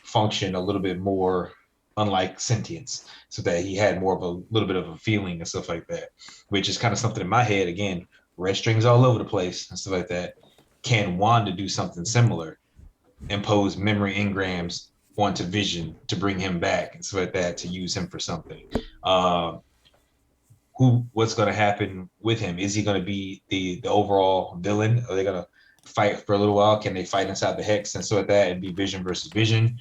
function a little bit more unlike sentience, so that he had more of a little bit of a feeling and stuff like that, which is kind of something in my head. Again, red strings all over the place and stuff like that. Can Wanda do something similar, impose memory engrams onto Vision to bring him back and stuff like that, to use him for something? What's going to happen with him? Is he going to be the overall villain? Are they going to fight for a little while? Can they fight inside the Hex and so like that and be Vision versus Vision?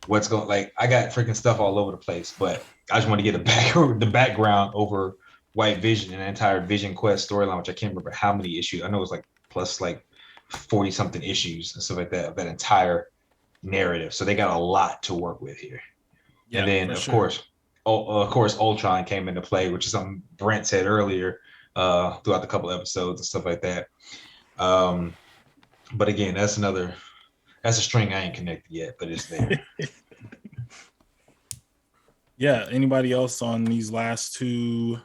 What's going, like, I got freaking stuff all over the place, but I just want to get the background over White Vision and the entire Vision Quest storyline, which I can't remember how many issues. I know it was like plus like 40 something issues and stuff like that, of that entire narrative. So they got a lot to work with here. Yeah, and then of course Ultron came into play, which is something Brent said earlier throughout the couple episodes and stuff like that. But again, that's a string I ain't connected yet, but it's there. Yeah. Anybody else on these last two,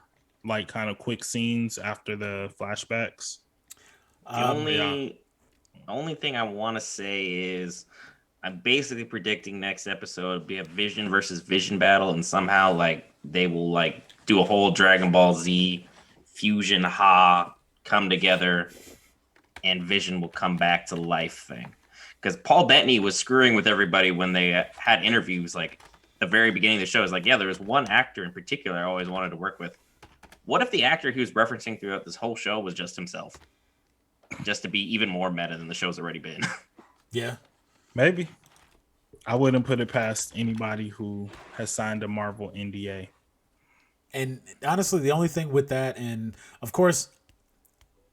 like, kind of quick scenes after the flashbacks? The only thing I want to say is I'm basically predicting next episode will be a Vision versus Vision battle, and somehow like they will like do a whole Dragon Ball Z fusion come together, and Vision will come back to life thing. Because Paul Bettany was screwing with everybody when they had interviews. Like the very beginning of the show is like, yeah, there was one actor in particular I always wanted to work with. What if the actor he was referencing throughout this whole show was just himself? Just to be even more meta than the show's already been. Yeah. Maybe. I wouldn't put it past anybody who has signed a Marvel NDA. And honestly, the only thing with that, and of course,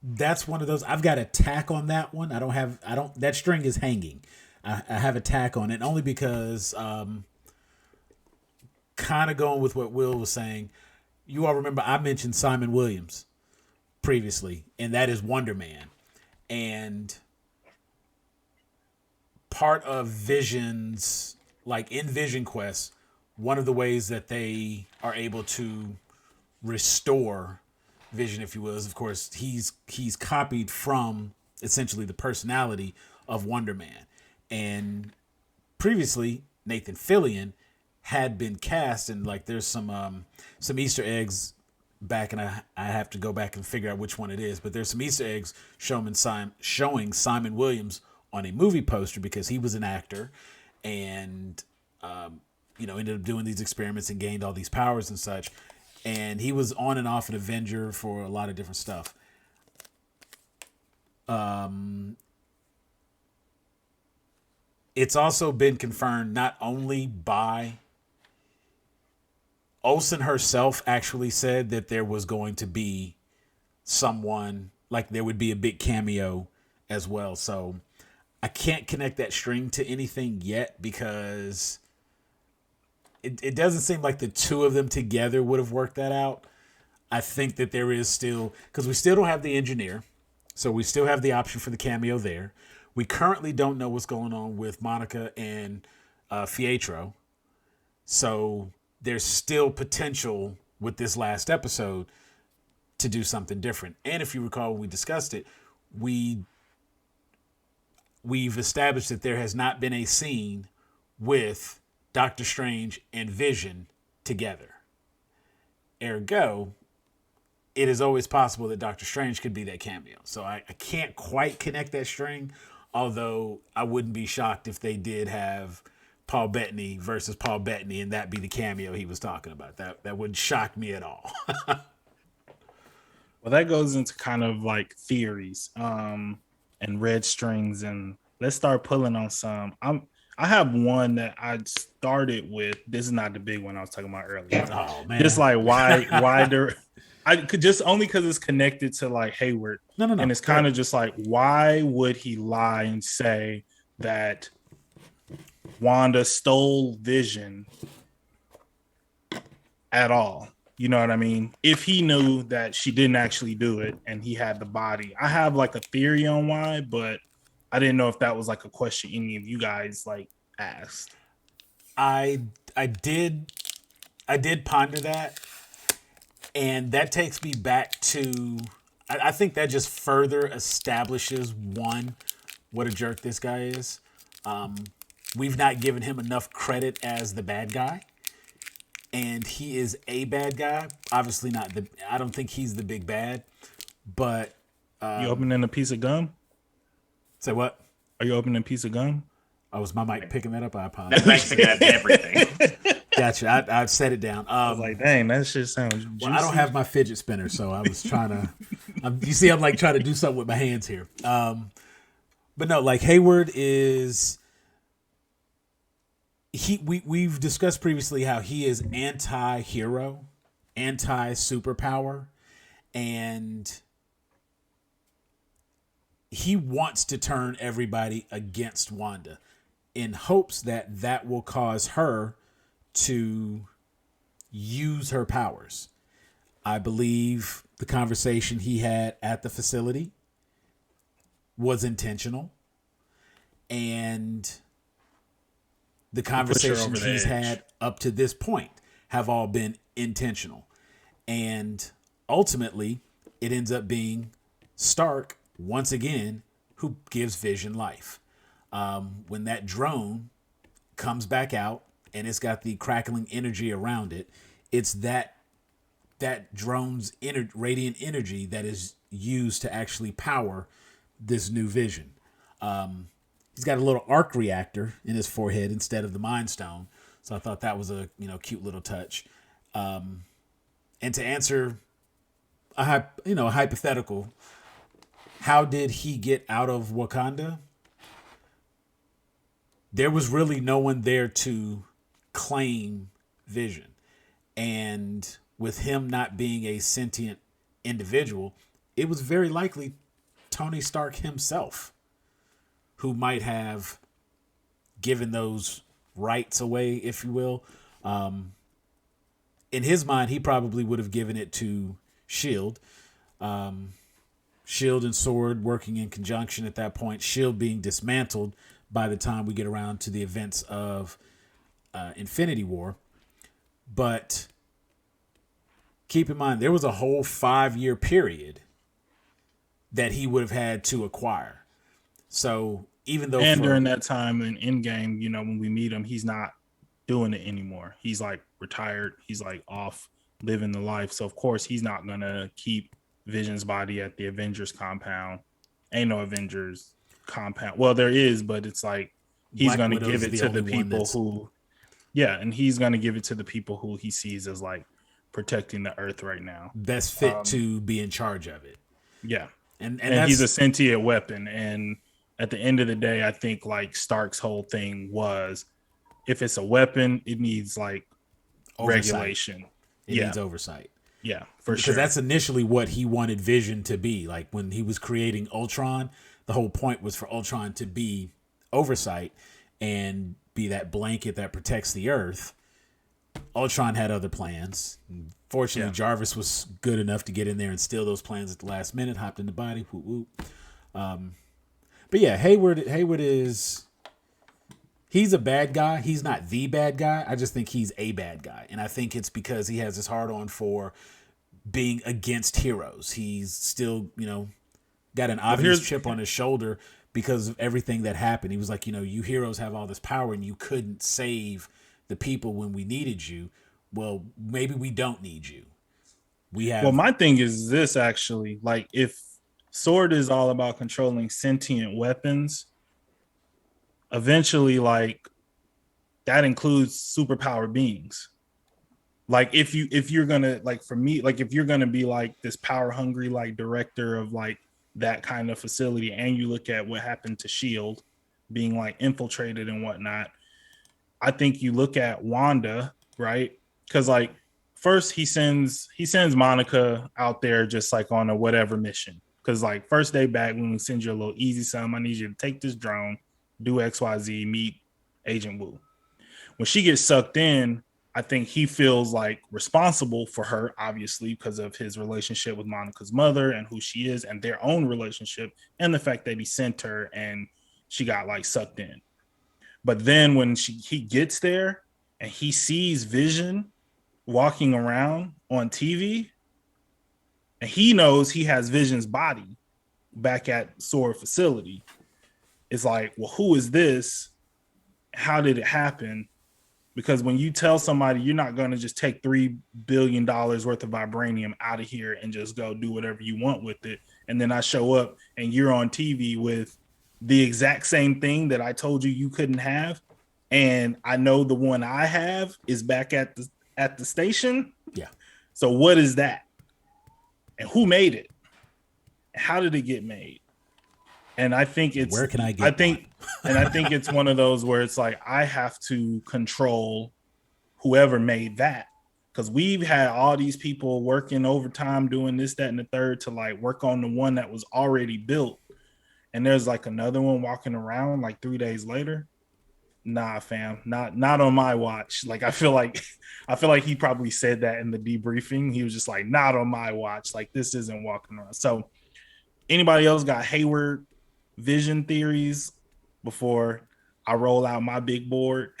that's one of those, I've got a tack on that one. That string is hanging. I have a tack on it only because, kind of going with what Will was saying, you all remember I mentioned Simon Williams previously, and that is Wonder Man. And part of Vision's, like in Vision Quest, one of the ways that they are able to restore Vision, if you will, is of course he's copied from essentially the personality of Wonder Man. And previously Nathan Fillion had been cast, and like there's some Easter eggs back, and I have to go back and figure out which one it is, but there's some Easter eggs showing Simon Williams on a movie poster, because he was an actor and ended up doing these experiments and gained all these powers and such. And he was on and off an Avenger for a lot of different stuff. It's also been confirmed not only by Olsen herself, actually said that there was going to be someone, like there would be a big cameo as well. So I can't connect that string to anything yet, because it doesn't seem like the two of them together would have worked that out. I think that there is still, because we still don't have the engineer, so we still have the option for the cameo there. We currently don't know what's going on with Monica and Pietro, so there's still potential with this last episode to do something different. And if you recall, when we discussed it, we've established that there has not been a scene with Doctor Strange and Vision together. Ergo, it is always possible that Doctor Strange could be that cameo. So I can't quite connect that string, although I wouldn't be shocked if they did have Paul Bettany versus Paul Bettany, and that be the cameo he was talking about. That wouldn't shock me at all. Well, that goes into kind of like theories and red strings, and let's start pulling on some. I have one that I started with. This is not the big one I was talking about earlier. Oh man, just like why there. I could just only because it's connected to like Hayward. No. And it's kind of just like, why would he lie and say that Wanda stole Vision at all. You know what I mean? If he knew that she didn't actually do it and he had the body. I have like a theory on why, but I didn't know if that was like a question any of you guys like asked. I did ponder that, and that takes me back to I think that just further establishes what a jerk this guy is. We've not given him enough credit as the bad guy, and he is a bad guy. Obviously not I don't think he's the big bad, but You opening a piece of gum? say what? Are you opening a piece of gum? Oh, was my mic picking that up? I That apologize. Mexican has everything. Gotcha. I set it down. I was like, dang, that shit sounds juicy. Well, I don't have my fidget spinner, so I was trying to. You see, I'm like trying to do something with my hands here. But no, like Hayward is. We've discussed previously how he is anti-hero, anti-superpower, and he wants to turn everybody against Wanda in hopes that that will cause her to use her powers. I believe the conversation he had at the facility was intentional, and the conversations he's had up to this point have all been intentional. And ultimately, it ends up being Stark, once again, who gives Vision life. When that drone comes back out and it's got the crackling energy around it, it's that drone's radiant energy that is used to actually power this new Vision. He's got a little arc reactor in his forehead instead of the Mind Stone, so I thought that was a cute little touch. And to answer a hypothetical, how did he get out of Wakanda? There was really no one there to claim Vision, and with him not being a sentient individual, it was very likely Tony Stark himself who might have given those rights away, if you will. In his mind, he probably would have given it to S.H.I.E.L.D. S.H.I.E.L.D. and S.W.O.R.D. working in conjunction at that point. S.H.I.E.L.D. being dismantled by the time we get around to the events of Infinity War. But keep in mind, there was a whole 5-year period that he would have had to acquire. So even though during that time in Endgame, when we meet him, he's not doing it anymore. He's like retired. He's like off living the life. So of course he's not gonna keep Vision's body at the Avengers compound. Ain't no Avengers compound. Well, there is, but it's like he's gonna give it to the people who, and he's gonna give it to the people who he sees as like protecting the Earth right now. Best fit to be in charge of it. Yeah, and he's a sentient weapon. And at the end of the day, I think like Stark's whole thing was, if it's a weapon, it needs like oversight. Regulation. It needs oversight. Yeah, for because sure. That's initially what he wanted Vision to be. Like when he was creating Ultron, the whole point was for Ultron to be oversight and be that blanket that protects the Earth. Ultron had other plans. Fortunately, Jarvis was good enough to get in there and steal those plans at the last minute, hopped in the body, whoop, whoop. But yeah, Hayward is, he's a bad guy. He's not the bad guy. I just think he's a bad guy. And I think it's because he has this hard on for being against heroes. He's still, got an obvious chip on his shoulder because of everything that happened. He was like, you heroes have all this power and you couldn't save the people when we needed you. Well, maybe we don't need you. We have. Well, my thing is this actually, like if S.W.O.R.D. is all about controlling sentient weapons, eventually like that includes superpower beings. Like if you're gonna, like for me, like if you're gonna be like this power hungry like director of like that kind of facility, and you look at what happened to S.H.I.E.L.D. being like infiltrated and whatnot, I think you look at Wanda, right? Because like first he sends Monica out there just like on a whatever mission. Because like first day back, when we send you a little easy sum, I need you to take this drone, do XYZ, meet Agent Wu. When she gets sucked in, I think he feels like responsible for her, obviously, because of his relationship with Monica's mother and who she is and their own relationship and the fact that he sent her and she got like sucked in. But then when he gets there and he sees Vision walking around on TV, and he knows he has Vision's body back at Sword facility, it's like, well, who is this? How did it happen? Because when you tell somebody you're not going to just take $3 billion worth of vibranium out of here and just go do whatever you want with it, and then I show up and you're on TV with the exact same thing that I told you couldn't have, and I know the one I have is back at the station. Yeah. So what is that? And who made it? How did it get made? And I think it's where can I get and I think it's one of those where it's like I have to control whoever made that, because we've had all these people working overtime doing this, that, and the third to like work on the one that was already built, and there's like another one walking around like 3 days later. Nah, fam, not on my watch. Like I feel like he probably said that in the debriefing. He was just like, not on my watch. Like this isn't walking around. So anybody else got Hayward Vision theories before I roll out my big board?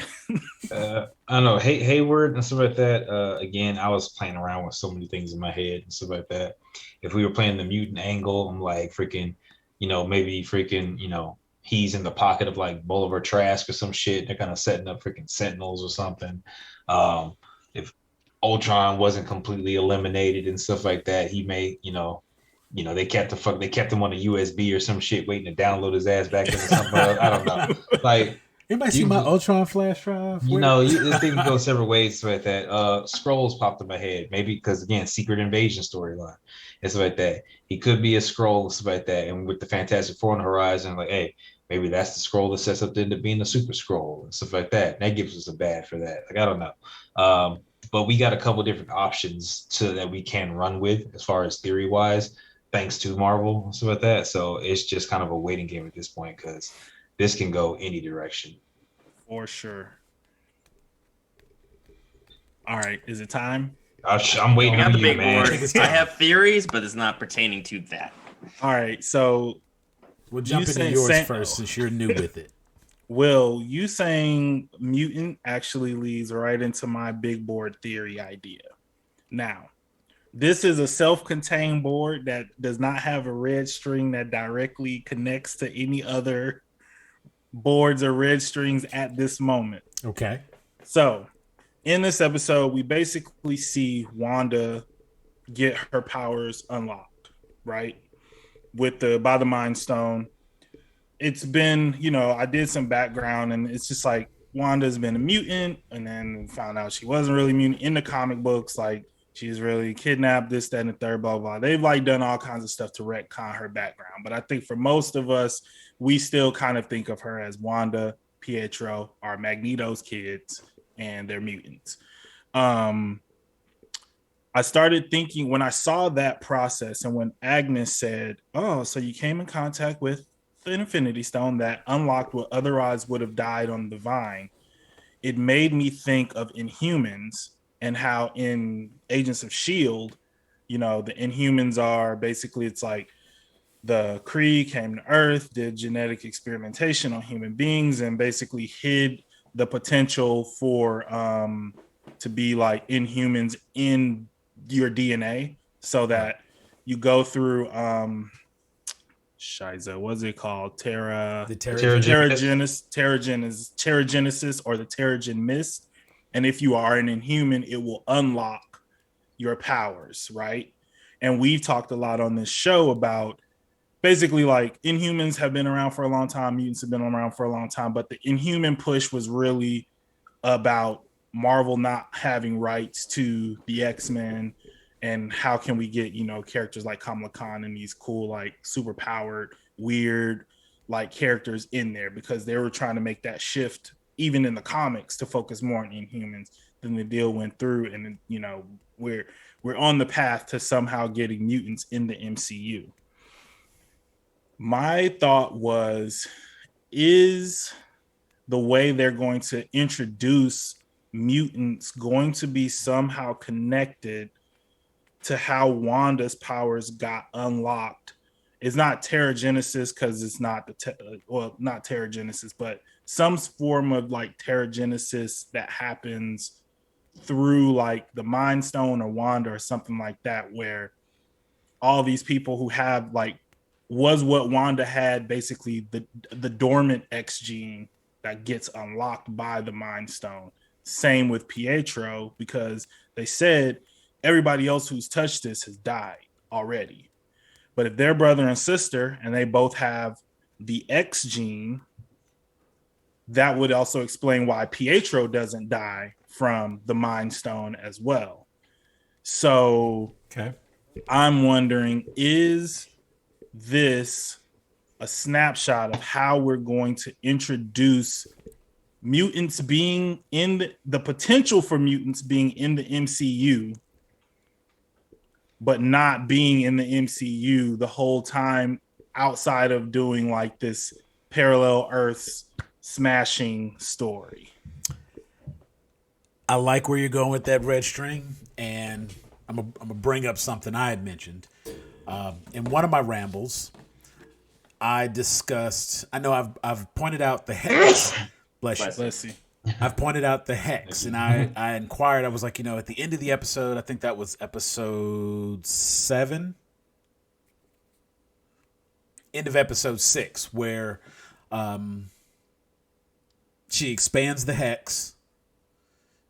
I don't know, Hayward and stuff like that. Again, I was playing around with so many things in my head and stuff like that. If we were playing the mutant angle, I'm like freaking, maybe freaking, he's in the pocket of like Bolivar Trask or some shit. They're kind of setting up freaking Sentinels or something. If Ultron wasn't completely eliminated and stuff like that, he may, they kept him on a USB or some shit waiting to download his ass back into something else. I don't know. Like, anybody see my Ultron flash drive? This thing can go several ways like that. Scrolls popped in my head, maybe because again, Secret Invasion storyline and stuff like that. He could be a Skrull, stuff like that. And with the Fantastic Four on the horizon, like, hey, maybe that's the Skrull that sets up to end up being a Super Skrull and stuff like that. And that gives us a bad for that. Like, I don't know. But we got a couple different options that we can run with as far as theory wise, thanks to Marvel and stuff like that. So it's just kind of a waiting game at this point because this can go any direction. For sure. All right, is it time? I'm waiting on you, man. I have theories, but it's not pertaining to that. All right, so we'll jump into yours first since you're new with it. Will, you saying mutant actually leads right into my big board theory idea. Now, this is a self-contained board that does not have a red string that directly connects to any other boards or red strings at this moment. Okay. So, in this episode, we basically see Wanda get her powers unlocked, right? By the Mind Stone. It's been, I did some background, and it's just like Wanda's been a mutant, and then found out she wasn't really mutant in the comic books. Like, she's really kidnapped, this, that, and the third, blah, blah. They've like done all kinds of stuff to retcon her background. But I think for most of us, we still kind of think of her as Wanda, Pietro, are Magneto's kids, and they're mutants. I started thinking when I saw that process, and when Agnes said, oh, so you came in contact with the Infinity Stone that unlocked what otherwise would have died on the Vine, it made me think of Inhumans and how in Agents of S.H.I.E.L.D., the Inhumans are basically, it's like the Kree came to Earth, did genetic experimentation on human beings, and basically hid the potential for to be like Inhumans in your DNA, so that you go through what's it called? Terrigenesis or the Terrigen Mist. And if you are an Inhuman, it will unlock your powers, right? And we've talked a lot on this show about basically like Inhumans have been around for a long time, mutants have been around for a long time, but the Inhuman push was really about Marvel not having rights to the X-Men, and how can we get, characters like Kamala Khan and these cool, like super powered, weird, like characters in there, because they were trying to make that shift even in the comics to focus more on Inhumans. Then the deal went through, and we're on the path to somehow getting mutants in the MCU. My thought was, is the way they're going to introduce mutants going to be somehow connected to how Wanda's powers got unlocked. It's not Terrigenesis because it's not not Terrigenesis, but some form of like Terrigenesis that happens through like the Mind Stone or Wanda or something like that, where all these people who have like was what Wanda had, basically the dormant X gene that gets unlocked by the Mind Stone. Same with Pietro, because they said everybody else who's touched this has died already. But if they're brother and sister and they both have the X gene, that would also explain why Pietro doesn't die from the Mind Stone as well. So Okay. I'm wondering, is this a snapshot of how we're going to introduce mutants being in the potential for mutants being in the MCU, but not being in the MCU the whole time outside of doing like this parallel Earths smashing story? I like where you're going with that red string, and I'm gonna bring up something I had mentioned in one of my rambles. I discussed. I know I've pointed out the hex. Bless you. Let's see. I've pointed out the hex, and I inquired. I was like, at the end of the episode, I think that was episode 7, end of episode 6, where she expands the hex,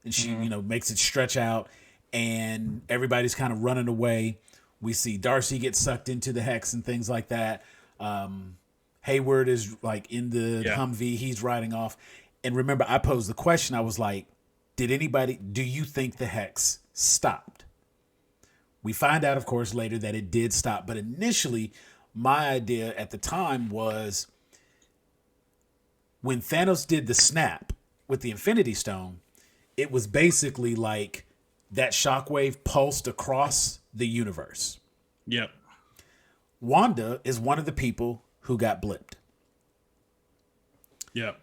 and she makes it stretch out, and everybody's kind of running away. We see Darcy get sucked into the hex and things like that. Hayward is like in the Humvee, he's riding off. And remember, I posed the question. I was like, do you think the hex stopped? We find out, of course, later that it did stop. But initially, my idea at the time was when Thanos did the snap with the Infinity Stone, it was basically like that shockwave pulsed across the universe. Yep. Wanda is one of the people who got blipped. Yep.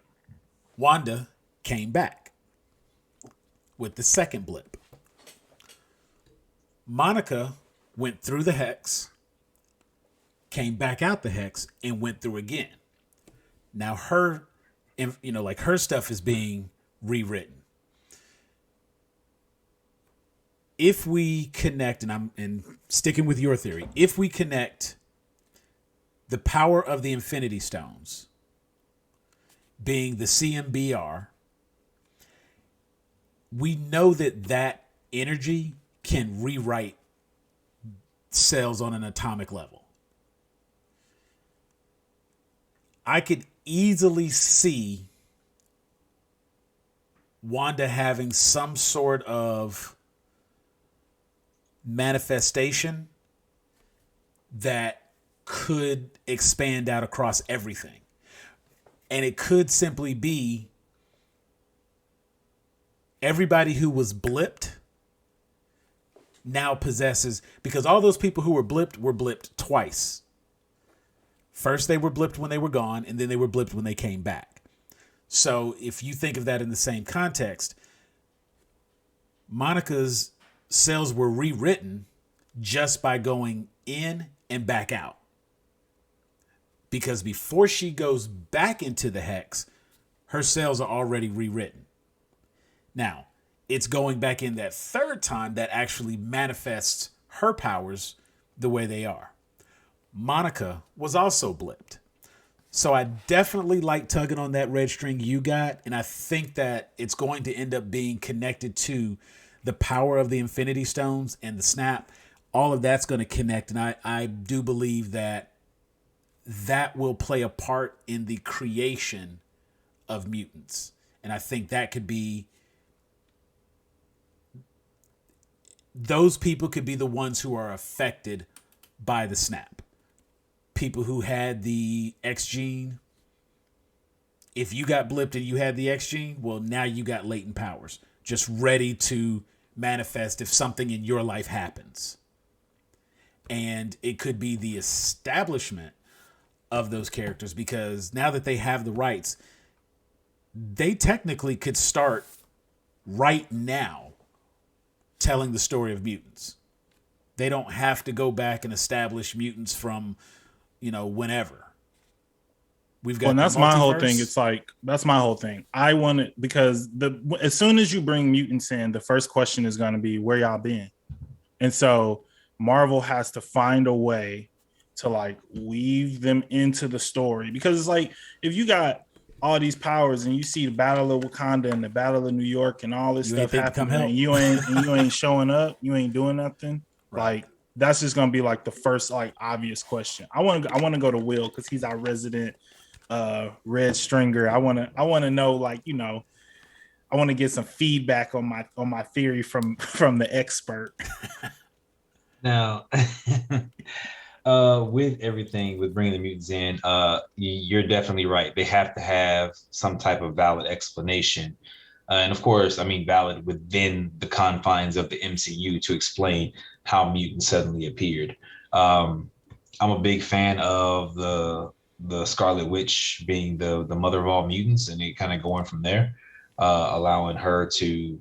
Wanda came back with the second blip. Monica went through the hex, came back out the hex, and went through again. Now her stuff is being rewritten. If we connect, and I'm sticking with your theory, if we connect the power of the Infinity Stones being the CMBR, we know that energy can rewrite cells on an atomic level. I could easily see Wanda having some sort of manifestation that could expand out across everything. And it could simply be everybody who was blipped now possesses, because all those people who were blipped twice. First, they were blipped when they were gone, and then they were blipped when they came back. So if you think of that in the same context, Monica's cells were rewritten just by going in and back out. Because before she goes back into the hex, her cells are already rewritten. Now, it's going back in that third time that actually manifests her powers the way they are. Monica was also blipped. So I definitely like tugging on that red string you got, and I think that it's going to end up being connected to the power of the Infinity Stones and the snap. All of that's going to connect, and I do believe that will play a part in the creation of mutants. And I think that could be, those people could be the ones who are affected by the snap. People who had the X gene. If you got blipped and you had the X gene, well, now you got latent powers, just ready to manifest if something in your life happens. And it could be the establishment of those characters, because now that they have the rights, they technically could start right now telling the story of mutants. They don't have to go back and establish mutants from, whenever. We've got Well, and the that's my whole multiverse. thing. It's like, that's my whole thing. I want it because as soon as you bring mutants in, the first question is going to be, where y'all been? And so Marvel has to find a way to like weave them into the story, because it's like, if you got all these powers and you see the Battle of Wakanda and the Battle of New York and all this You stuff ain't think to come happening, and you ain't showing up, you ain't doing nothing. Right. Like, that's just gonna be like the first like obvious question. I want to go to Will because he's our resident red stringer. I want to know, like, I want to get some feedback on my theory from the expert. Now, with everything with bringing the mutants in, you're definitely right. They have to have some type of valid explanation, and of course, I mean valid within the confines of the MCU to explain how mutants suddenly appeared. I'm a big fan of the Scarlet Witch being the mother of all mutants, and it kind of going from there, allowing her to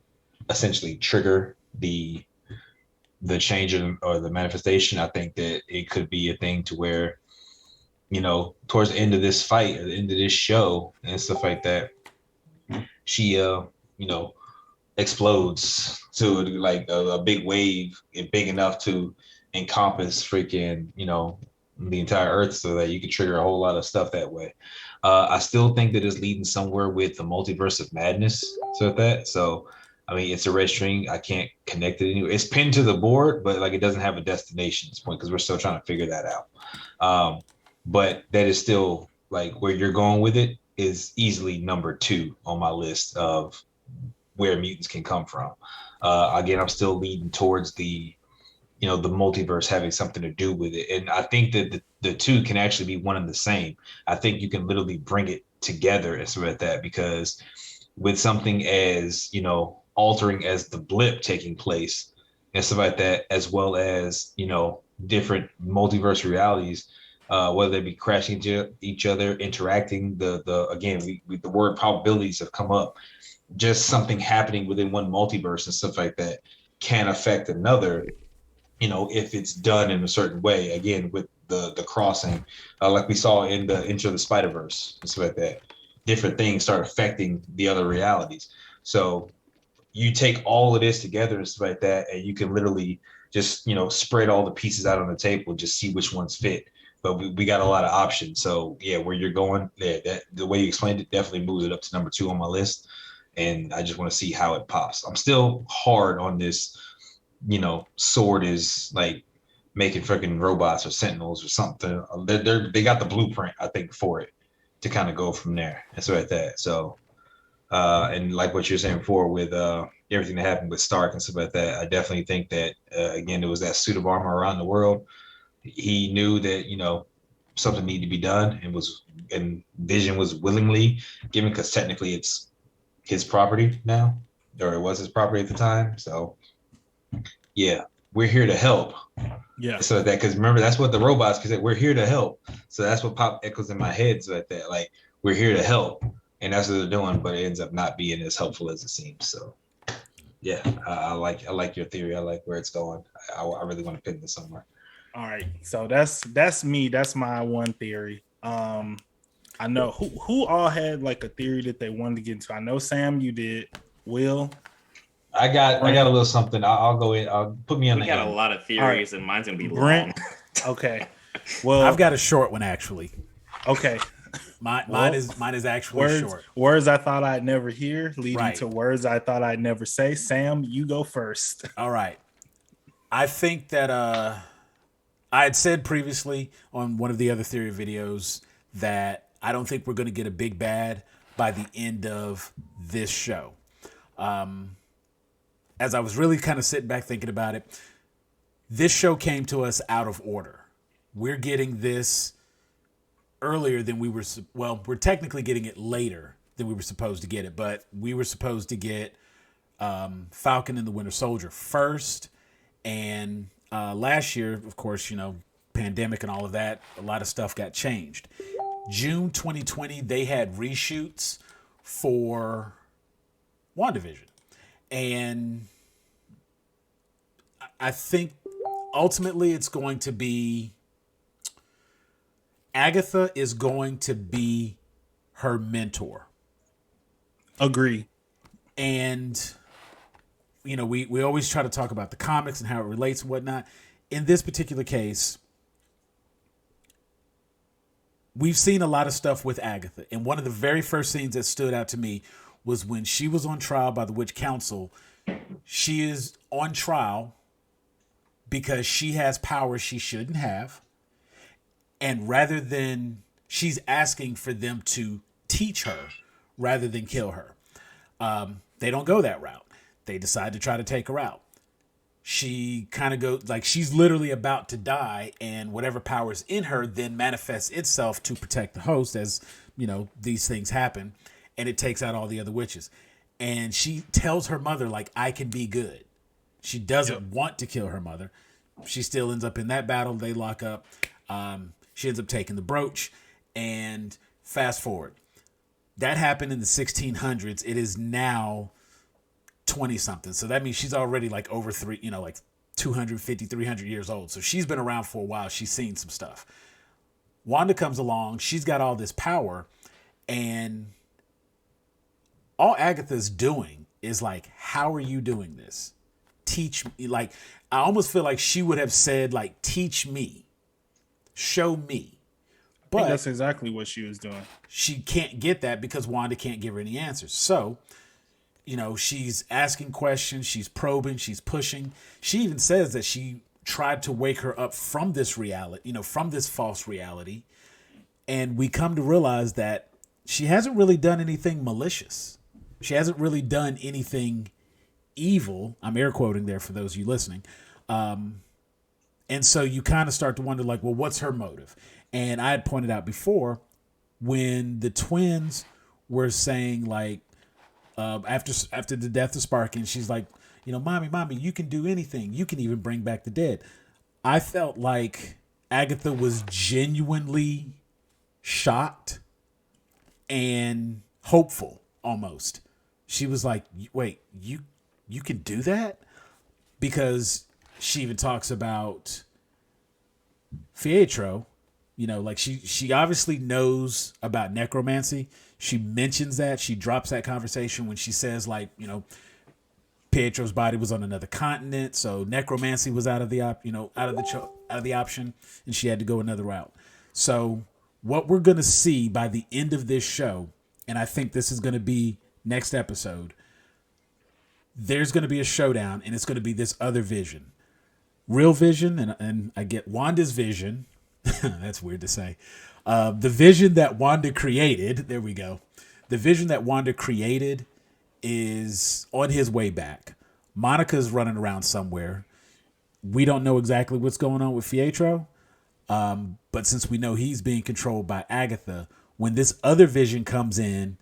essentially trigger the change or the manifestation. I think that it could be a thing to where, towards the end of this fight or the end of this show and stuff like that, she explodes to like a big wave, big enough to encompass freaking the entire earth, so that you can trigger a whole lot of stuff that way. I still think that it's leading somewhere with the multiverse of madness, so I mean, it's a red string. I can't connect it anywhere. It's pinned to the board, but like it doesn't have a destination at this point because we're still trying to figure that out. But that is still like where you're going with it is easily number 2 on my list of where mutants can come from. Again, I'm still leading towards the multiverse having something to do with it. And I think that the two can actually be one and the same. I think you can literally bring it together and stuff like that, because with something as, altering as the blip taking place and stuff like that, as well as, different multiverse realities, whether they be crashing into each other, interacting, again, the word probabilities have come up. Just something happening within one multiverse and stuff like that can affect another, if it's done in a certain way. Again, with the crossing, like we saw in the Into the Spider-Verse and stuff like that, different things start affecting the other realities. So you take all of this together and stuff like that, and you can literally just, spread all the pieces out on the table, just see which ones fit. But we got a lot of options. So yeah, where you're going, that the way you explained it definitely moves it up to number 2 on my list. And I just want to see how it pops. I'm still hard on this, Sword is like making freaking robots or sentinels or something. They got the blueprint, I think, for it to kind of go from there and stuff like that. So, and like what you're saying before with everything that happened with Stark and stuff like that, I definitely think that, again, it was that suit of armor around the world. He knew that, something needed to be done, and Vision was willingly given, because technically it's his property now, or it was his property at the time. So yeah, we're here to help. Yeah. So that, because remember, that's what the robots could say, we're here to help. So that's what pop echoes in my head, so that like we're here to help, and that's what they're doing, but it ends up not being as helpful as it seems. So yeah, I like your theory. I like where it's going. I really want to pin this somewhere. All right, so that's me. That's my one theory. I know who all had like a theory that they wanted to get into. I know Sam, you did. Will, I got a little something. I'll go in. I'll put me on we the got end. a lot of theories, and mine's gonna be Brent. long. Okay, well, I've got a short one actually. Okay, Mine is actually short. Words I thought I'd never hear, leading Right. to words I thought I'd never say. Sam, you go first. All right. I think that I had said previously on one of the other theory videos that I don't think we're going to get a big bad by the end of this show. As I was really kind of sitting back thinking about it, this show came to us out of order. We're getting this earlier than we were. Well, we're technically getting it later than we were supposed to get it, but we were supposed to get Falcon and the Winter Soldier first. And last year, of course, pandemic and all of that, a lot of stuff got changed. June 2020, they had reshoots for WandaVision. And I think ultimately it's going to be Agatha is going to be her mentor. Agree. And, you know, we always try to talk about the comics and how it relates and whatnot. In this particular case, we've seen a lot of stuff with Agatha. And one of the very first scenes that stood out to me was when she was on trial by the Witch Council. She is on trial because she has powers she shouldn't have. And rather than, she's asking for them to teach her rather than kill her. They don't go that route. They decide to try to take her out. She kind of goes, like, she's literally about to die, and whatever power's in her then manifests itself to protect the host, as, you know, these things happen, and it takes out all the other witches. And she tells her mother, like, I can be good. She doesn't want to kill her mother. She still ends up in that battle. They lock up. She ends up taking the brooch, and fast forward. That happened in the 1600s. It is now 20 something. So that means she's already like over 250, 300 years old. So she's been around for a while. She's seen some stuff. Wanda comes along. She's got all this power, and all Agatha's doing is like, how are you doing this? Teach me. Like, I almost feel like she would have said, like, teach me, show me. I think that's exactly what she was doing. She can't get that because Wanda can't give her any answers. So, you know, she's asking questions, she's probing, she's pushing. She even says that she tried to wake her up from this reality, you know, from this false reality. And we come to realize that she hasn't really done anything malicious. She hasn't really done anything evil. I'm air quoting there for those of you listening. And so you kind of start to wonder, like, well, what's her motive? And I had pointed out before, when the twins were saying, like, after the death of Sparky, and she's like, you know, mommy, you can do anything. You can even bring back the dead. I felt like Agatha was genuinely shocked and hopeful almost. She was like, wait, you can do that? Because she even talks about Pietro. You know, like she obviously knows about necromancy. She mentions that. She drops that conversation when she says, like, you know, Pietro's body was on another continent, so necromancy was out of the option, and she had to go another route. So what we're gonna see by the end of this show, and I think this is gonna be next episode, there's gonna be a showdown, and it's gonna be this other vision, real vision, and I get Wanda's vision. That's weird to say. The vision that Wanda created, there we go. The vision that Wanda created is on his way back. Monica's running around somewhere. We don't know exactly what's going on with Pietro. But since we know he's being controlled by Agatha, when this other vision comes in,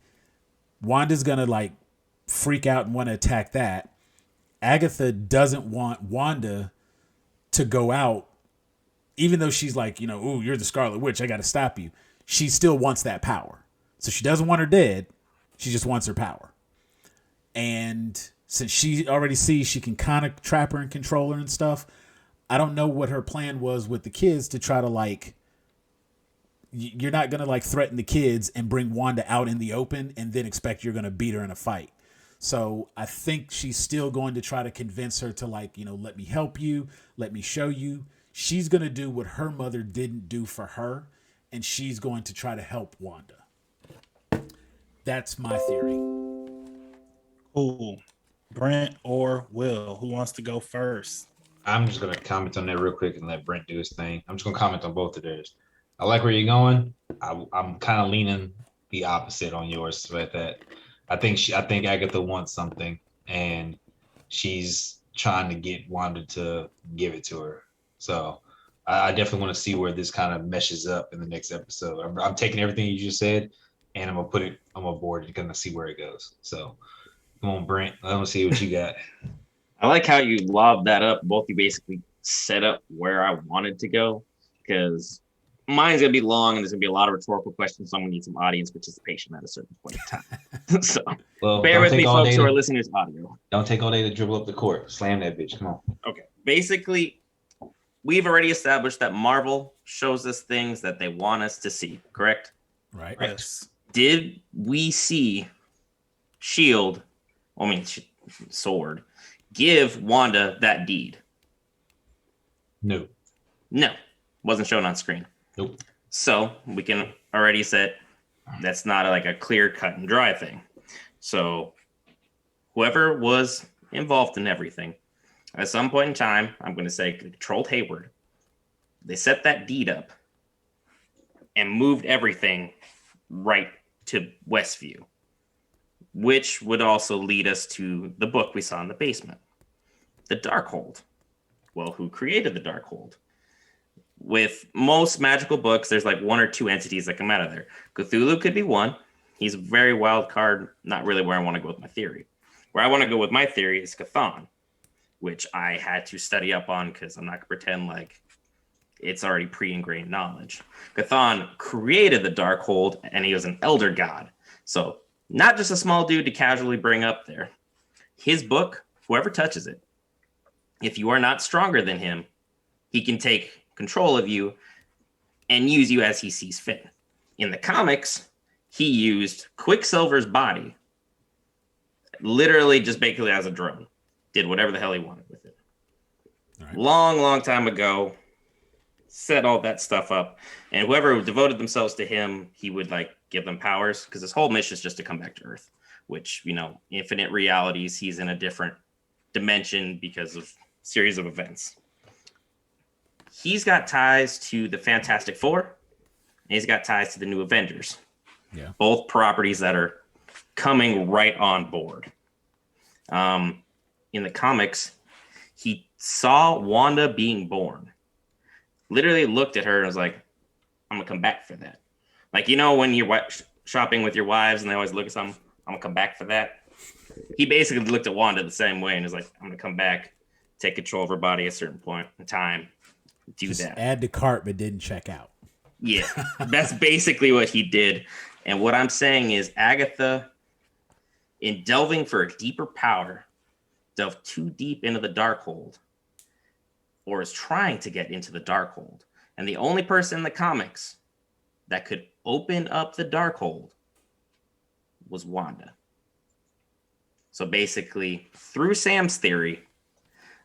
Wanda's going to, like, freak out and want to attack that. Agatha doesn't want Wanda to go out. Even though she's like, you know, ooh, you're the Scarlet Witch, I got to stop you. She still wants that power. So she doesn't want her dead. She just wants her power. And since she already sees she can kind of trap her and control her and stuff, I don't know what her plan was with the kids to try to, like, you're not going to, like, threaten the kids and bring Wanda out in the open and then expect you're going to beat her in a fight. So I think she's still going to try to convince her to, like, you know, let me help you. Let me show you. She's going to do what her mother didn't do for her, and she's going to try to help Wanda. That's my theory. Cool. Brent or Will, who wants to go first? I'm just going to comment on that real quick and let Brent do his thing. I'm just going to comment on both of theirs. I like where you're going. I'm kind of leaning the opposite on yours with that. I think Agatha wants something, and she's trying to get Wanda to give it to her. So I definitely want to see where this kind of meshes up in the next episode. I'm taking everything you just said, and I'm gonna put it on my board and kind of see where it goes. So come on, Brent. I want to see what you got. I like how you lobbed that up. Both you basically set up where I wanted to go, because mine's gonna be long, and there's gonna be a lot of rhetorical questions. So I'm gonna need some audience participation at a certain point in time. So bear with me, folks who are listening to this audio. Don't take all day to dribble up the court. Slam that bitch. Come on. Okay. Basically, we've already established that Marvel shows us things that they want us to see. Correct? Right. Yes. Did we see Shield? Sword. Give Wanda that deed? No. Wasn't shown on screen. Nope. So we can already say that's not like a clear cut and dry thing. So whoever was involved in everything, at some point in time, I'm going to say controlled Hayward. They set that deed up and moved everything right to Westview, which would also lead us to the book we saw in the basement, the Darkhold. Well, who created the Darkhold? With most magical books, there's like one or two entities that come out of there. Cthulhu could be one. He's a very wild card, not really where I want to go with my theory. Where I want to go with my theory is Chthon, which I had to study up on because I'm not going to pretend like it's already pre-ingrained knowledge. Chthon created the Darkhold, and he was an elder god. So not just a small dude to casually bring up there. His book, whoever touches it, if you are not stronger than him, he can take control of you and use you as he sees fit. In the comics, he used Quicksilver's body literally just basically as a drone. Did whatever the hell he wanted with it. Right. Long time ago, set all that stuff up. And whoever devoted themselves to him, he would like give them powers because his whole mission is just to come back to Earth, which, infinite realities, he's in a different dimension because of series of events. He's got ties to the Fantastic Four, and he's got ties to the New Avengers. Yeah. Both properties that are coming right on board. In the comics, he saw Wanda being born. Literally looked at her and was like, I'm going to come back for that. Like, when you're shopping with your wives and they always look at something, I'm going to come back for that. He basically looked at Wanda the same way and was like, I'm going to come back, take control of her body at a certain point in time. Just that. Add to cart, but didn't check out. Yeah, that's basically what he did. And what I'm saying is Agatha, in delving for a deeper power, delved too deep into the Darkhold, or is trying to get into the Darkhold. And the only person in the comics that could open up the Darkhold was Wanda. So basically, through Sam's theory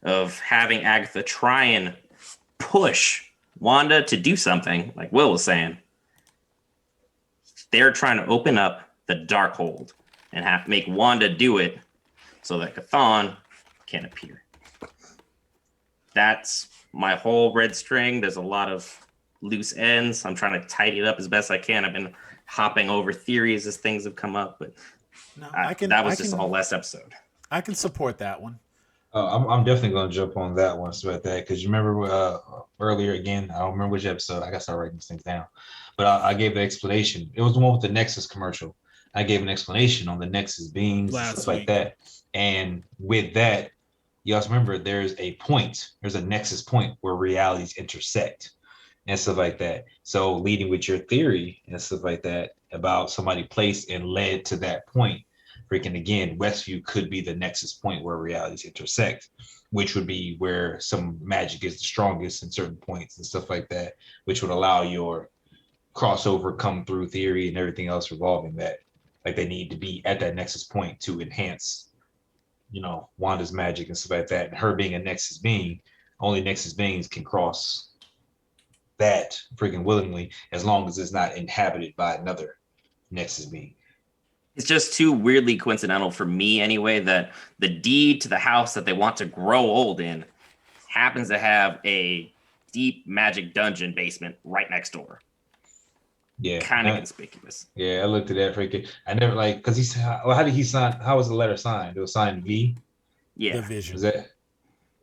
of having Agatha try and push Wanda to do something, like Will was saying, they're trying to open up the Darkhold and make Wanda do it so that Chthon can appear. That's my whole red string. There's a lot of loose ends. I'm trying to tidy it up as best I can. I've been hopping over theories as things have come up, but that was just all last episode. I can support that one. I'm definitely going to jump on that one about that because you remember earlier again. I don't remember which episode. I got to start writing these things down, but I gave the explanation. It was the one with the Nexus commercial. I gave an explanation on the Nexus beings and stuff like that. And with that, you also remember there's a point. There's a Nexus point where realities intersect and stuff like that. So leading with your theory and stuff like that about somebody placed and led to that point. Freaking again, Westview could be the nexus point where realities intersect, which would be where some magic is the strongest in certain points and stuff like that, which would allow your crossover come through theory and everything else revolving that. Like they need to be at that nexus point to enhance, Wanda's magic and stuff like that. And her being a nexus being, only nexus beings can cross that freaking willingly as long as it's not inhabited by another nexus being. It's just too weirdly coincidental for me anyway that the deed to the house that they want to grow old in happens to have a deep magic dungeon basement right next door. Yeah. Kind of conspicuous. Yeah, I looked at that freaking. I never because he said, well, how did he sign? How was the letter signed? It was signed V? Yeah. The Vision. It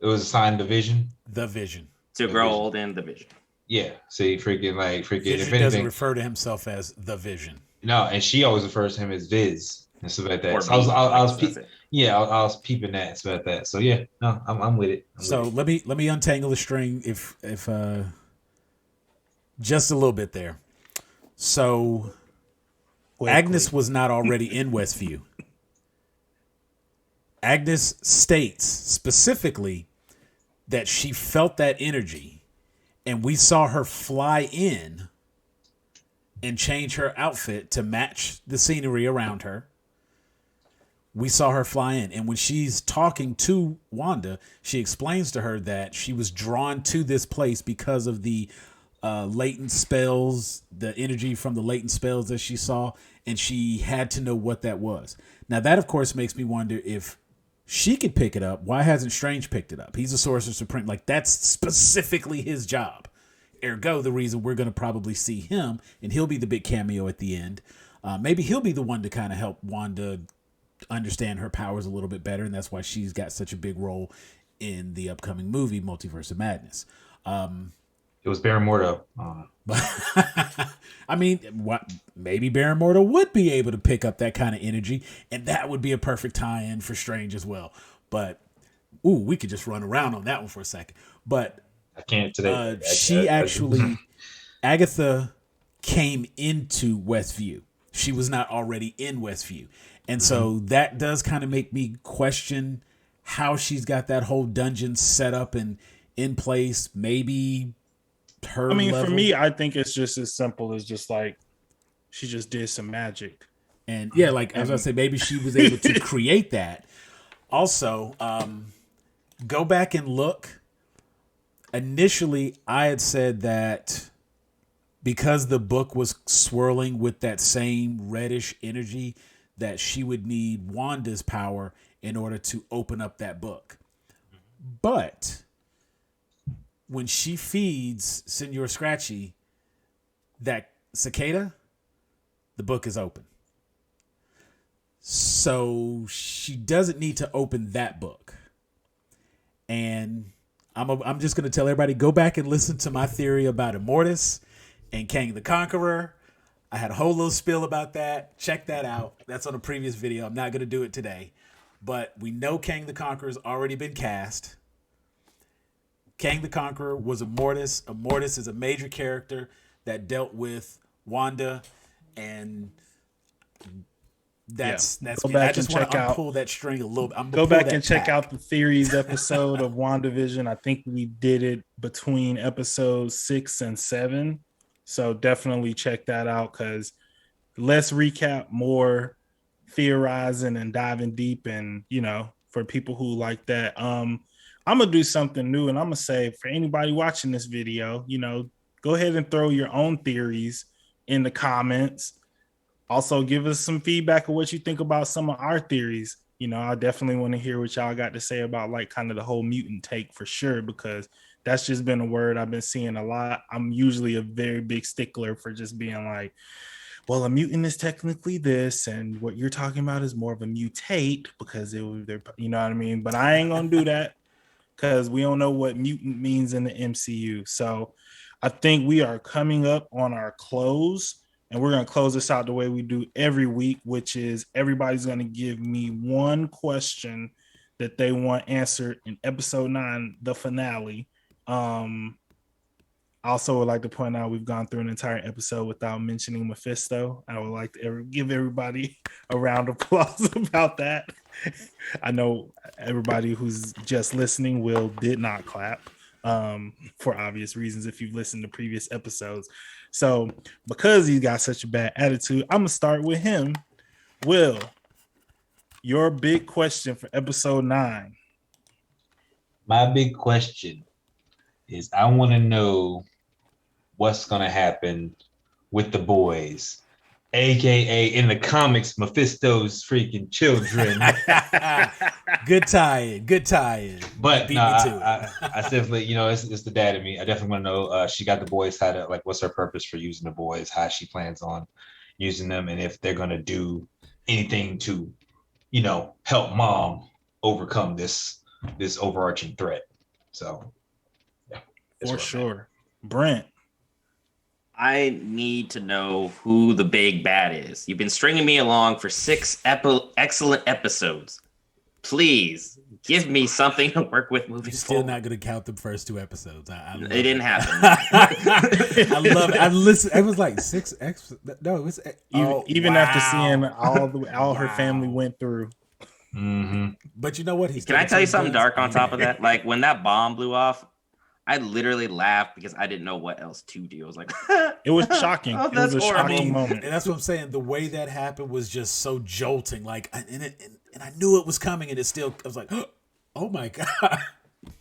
was signed the Vision? The Vision. To grow old in the Vision. Yeah. See, Vision if anything, doesn't refer to himself as the Vision. No, and she always refers to him as Viz and stuff like that. So I was peeping that and stuff like that. So yeah, no, I'm with it. Let me untangle the string. If Just a little bit there. So Agnes was not already in Westview. Agnes states specifically that she felt that energy, and we saw her fly in and change her outfit to match the scenery around her. We saw her fly in, and when she's talking to Wanda, she explains to her that she was drawn to this place because of the latent spells, the energy from the latent spells that she saw, and she had to know what that was. Now, that, of course, makes me wonder if she could pick it up. Why hasn't Strange picked it up? He's a Sorcerer Supreme. Like, that's specifically his job. Ergo, the reason we're going to probably see him, and he'll be the big cameo at the end. Maybe he'll be the one to kind of help Wanda understand her powers a little bit better, and that's why she's got such a big role in the upcoming movie, Multiverse of Madness. It was Baron Mordo. I mean, maybe Baron Mordo would be able to pick up that kind of energy, and that would be a perfect tie-in for Strange as well. But, we could just run around on that one for a second. But I can't today. Agatha came into Westview. She was not already in Westview. And so that does kind of make me question how she's got that whole dungeon set up and in place. Maybe her level. For me, I think it's just as simple as just like she just did some magic. And yeah, like as I say, maybe she was able to create that. Also, go back and look. Initially, I had said that because the book was swirling with that same reddish energy, that she would need Wanda's power in order to open up that book. But when she feeds Senor Scratchy that cicada, the book is open. So she doesn't need to open that book. And I'm just going to tell everybody, go back and listen to my theory about Immortus and Kang the Conqueror. I had a whole little spiel about that. Check that out. That's on a previous video. I'm not going to do it today. But we know Kang the Conqueror's already been cast. Kang the Conqueror was Immortus. Immortus is a major character that dealt with Wanda, and that's go back I just and check out. Pull that string a little bit. Go back and check out the theories episode of WandaVision. I think we did it between episodes 6 and 7. So definitely check that out, because less recap, more theorizing and diving deep. And, for people who like that, I'm going to do something new. And I'm going to say, for anybody watching this video, go ahead and throw your own theories in the comments. Also, give us some feedback of what you think about some of our theories. I definitely want to hear what y'all got to say about like kind of the whole mutant take for sure, because that's just been a word I've been seeing a lot. I'm usually a very big stickler for just being like, well, a mutant is technically this, and what you're talking about is more of a mutate because they're, you know what I mean? But I ain't going to do that because we don't know what mutant means in the MCU. So I think we are coming up on our close. And we're going to close this out the way we do every week, which is everybody's going to give me one question that they want answered in episode 9, the finale. Also would like to point out we've gone through an entire episode without mentioning Mephisto. I would like to give everybody a round of applause about that. I know everybody who's just listening did not clap for obvious reasons if you've listened to previous episodes. So because he's got such a bad attitude, I'm going to start with him. Will, your big question for episode 9. My big question is I want to know what's going to happen with the boys, aka in the comics, Mephisto's freaking children. Good tie-in. But no, I definitely, it's the dad in me. I definitely want to know. She got the boys. How to what's her purpose for using the boys? How she plans on using them, and if they're going to do anything to, help mom overcome this overarching threat. So, yeah, for sure, Brent. I need to know who the big bad is. You've been stringing me along for 6 excellent episodes. Please give me something to work with moving You're still forward. not going to count the first 2 episodes. I love It didn't happen. I love it. I listened. It was like 6 No, it was even after seeing all her family Wow. went through. Mm-hmm. But you know what? He's Can I tell you something dark on top of that? Like when that bomb blew off, I literally laughed because I didn't know what else to do. I was like, It was shocking. Oh, It was that's a horrible. shocking moment. And that's what I'm saying. The way that happened was just so jolting. Like, and I knew it was coming, and it still. I was like, oh my god.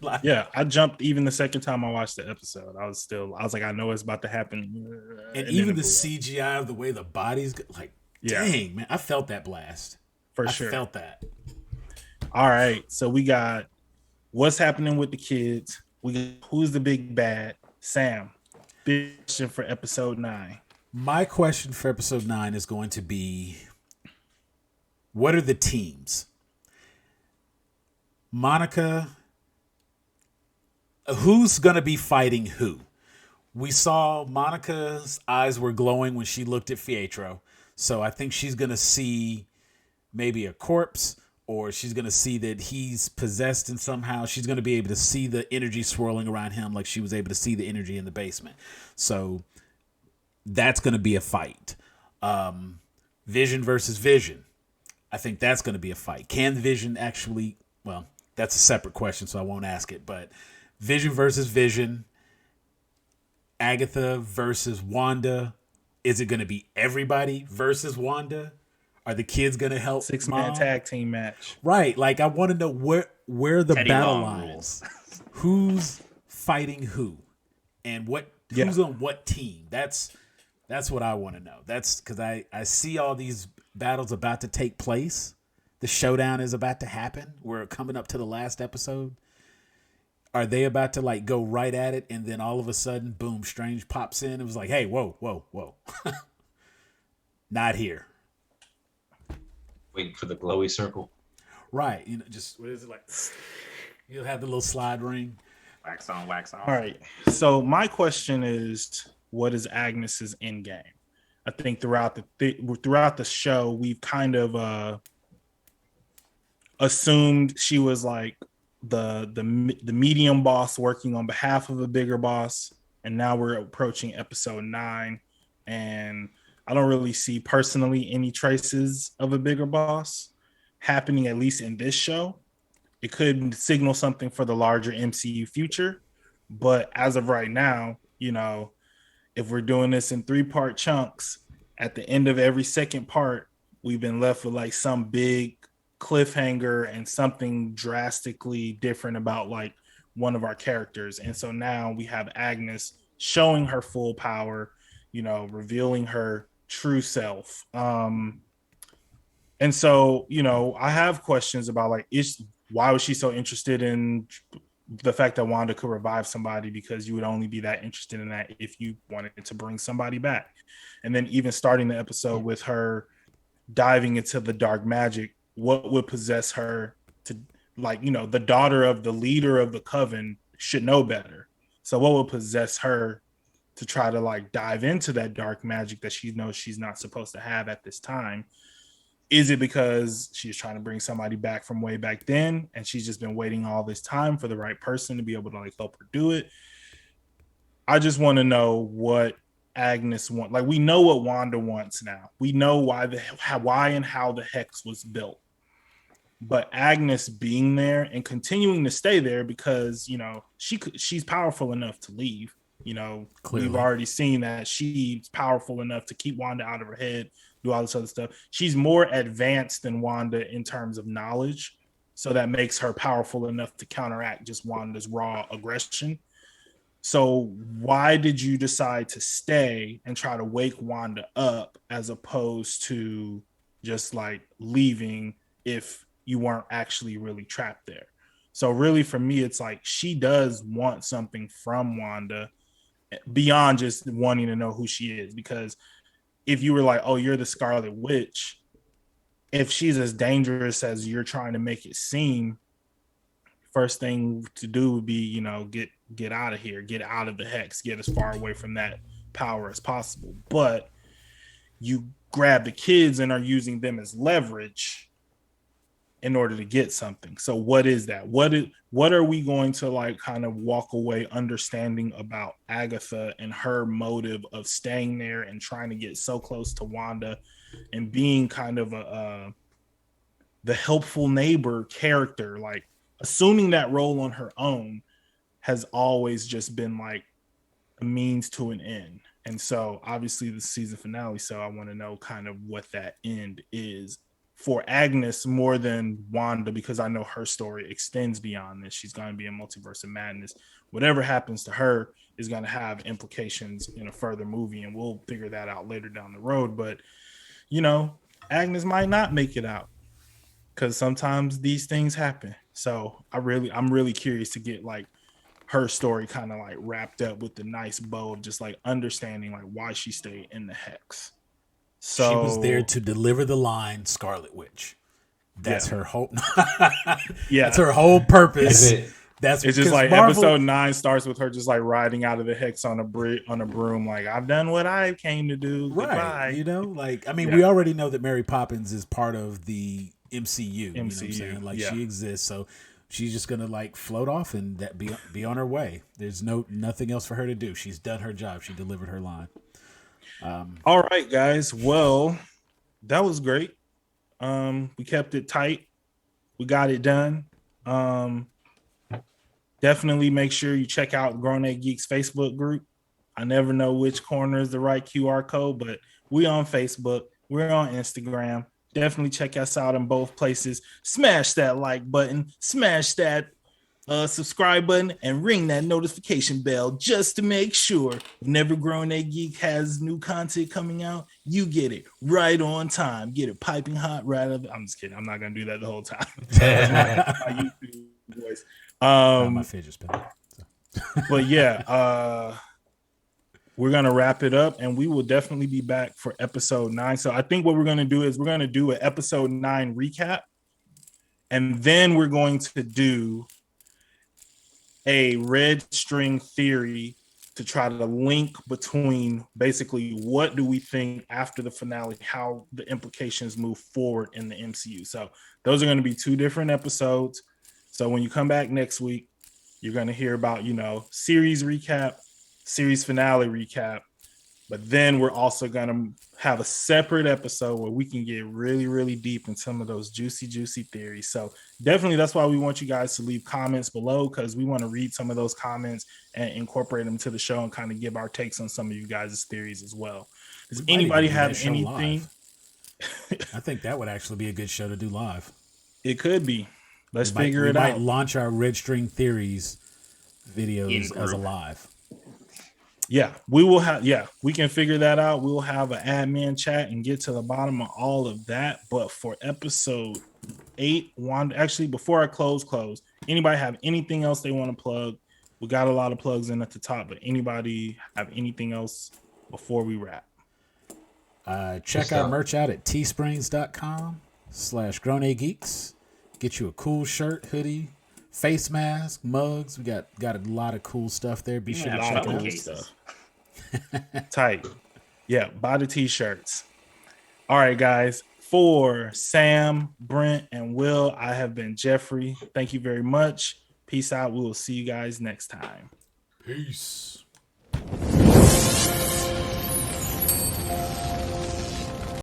Like, Yeah, I jumped even the second time I watched the episode. I was like, I know it's about to happen. and then even it the blew up. CGI of the way the bodies, like, Yeah. dang man, I felt that blast. For I sure. felt that. All right, so we got what's happening with the kids. We got who's the big bad? Sam. Big question for episode 9. My question for episode 9 is going to be, what are the teams? Monica, who's going to be fighting who? We saw Monica's eyes were glowing when she looked at Pietro. So I think she's going to see maybe a corpse, or she's going to see that he's possessed and somehow she's going to be able to see the energy swirling around him like she was able to see the energy in the basement. So that's going to be a fight. Vision versus Vision. I think that's going to be a fight. Can Vision actually, well, that's a separate question, so I won't ask it, but Vision versus Vision, Agatha versus Wanda. Is it going to be everybody versus Wanda? Are the kids going to help? 6-man tag team match. Right. Like, I want to know where the Teddy battle Long lines. Who's fighting who, and who's on what team? That's what I want to know. That's because I see all these battles about to take place. The showdown is about to happen. We're coming up to the last episode. Are they about to like go right at it, and then all of a sudden, boom, Strange pops in. It was like, hey, whoa. Not here. Waiting for the glowy circle. Right. Just, what is it like? You'll have the little slide ring. Wax on, wax off. All right. So my question is, what is Agnes's end game? I think throughout the show, we've kind of assumed she was like the medium boss working on behalf of a bigger boss, and now we're approaching episode 9, and I don't really see personally any traces of a bigger boss happening, at least in this show. It could signal something for the larger MCU future, but as of right now, if we're doing this in 3-part chunks, at the end of every second part, we've been left with like some big cliffhanger and something drastically different about like one of our characters. And so now we have Agnes showing her full power, revealing her true self. And so, I have questions about like, why was she so interested in the fact that Wanda could revive somebody? Because you would only be that interested in that if you wanted to bring somebody back. And then even starting the episode with her diving into the dark magic, what would possess her to, like, the daughter of the leader of the coven should know better. So what would possess her to try to like dive into that dark magic that she knows she's not supposed to have at this time? Is it because she's trying to bring somebody back from way back then, and she's just been waiting all this time for the right person to be able to like help her do it? I just want to know what Agnes wants. Like, we know what Wanda wants now. We know why and how the hex was built. But Agnes being there and continuing to stay there because, she's powerful enough to leave. Clearly. We've already seen that she's powerful enough to keep Wanda out of her head, do all this other stuff. She's more advanced than Wanda in terms of knowledge. So that makes her powerful enough to counteract just Wanda's raw aggression. So why did you decide to stay and try to wake Wanda up as opposed to just like leaving if you weren't actually really trapped there? So really for me, it's like she does want something from Wanda beyond just wanting to know who she is. Because if you were like, oh, you're the Scarlet Witch, if she's as dangerous as you're trying to make it seem, first thing to do would be, get out of here, get out of the hex, get as far away from that power as possible. But you grab the kids and are using them as leverage. in order to get something. So what is that? What are we going to like kind of walk away understanding about Agatha and her motive of staying there and trying to get so close to Wanda and being kind of the helpful neighbor character, like assuming that role on her own has always just been like a means to an end. And so obviously the season finale, so I want to know kind of what that end is for Agnes more than Wanda, because I know her story extends beyond this. She's going to be in Multiverse of Madness. Whatever happens to her is going to have implications in a further movie, and we'll figure that out later down the road. But, you know, Agnes might not make it out because sometimes these things happen. So I'm really curious to get like her story kind of like wrapped up with the nice bow of just like understanding like why she stayed in the Hex. So she was there to deliver the line Scarlet Witch. That's her whole that's her whole purpose. That's it's just like Marvel, episode 9 starts with her just like riding out of the Hex on a broom, like I've done what I came to do. Right. Goodbye. You know, like I mean, we already know that Mary Poppins is part of the MCU. You know what I'm saying? Like she exists, so she's just gonna like float off and that be on her way. There's nothing else for her to do. She's done her job. She delivered her line. All right, guys. Well, that was great. We kept it tight. We got it done. Definitely make sure you check out Grown A Geeks Facebook group. I never know which corner is the right QR code, but we on Facebook. We're on Instagram. Definitely check us out in both places. Smash that like button. Smash that subscribe button and ring that notification bell just to make sure whenever Grown A Geek has new content coming out, you get it right on time. Get it piping hot right up. I'm just kidding. I'm not gonna do that the whole time. my YouTube voice. My fidget spinner. But yeah, we're gonna wrap it up, and we will definitely be back for episode 9. So I think what we're gonna do is we're gonna do an episode 9 recap, and then we're going to do a red string theory to try to link between basically what do we think after the finale, how the implications move forward in the MCU. So those are going to be 2 different episodes. So when you come back next week, you're going to hear about, you know, series recap, series finale recap. But then we're also going to have a separate episode where we can get really, really deep in some of those juicy theories. So definitely that's why we want you guys to leave comments below, because we want to read some of those comments and incorporate them to the show and kind of give our takes on some of you guys' theories as well. Does anybody have anything? I think that would actually be a good show to do live. It could be. Let's figure it out. We might launch our Red String Theories videos as a live. Yeah, we will have. Yeah, we can figure that out. We'll have an admin chat and get to the bottom of all of that. But for episode 8, Wanda, actually, before I close, anybody have anything else they want to plug? We got a lot of plugs in at the top, but anybody have anything else before we wrap? Check our merch out at teesprings.com/grownageeks. Get you a cool shirt, hoodie, face mask, mugs. We got a lot of cool stuff there. Be sure to check out stuff. Tight. Yeah, buy the t-shirts. All right, guys. For Sam, Brent, and Will, I have been Jeffrey. Thank you very much. Peace out. We will see you guys next time. Peace.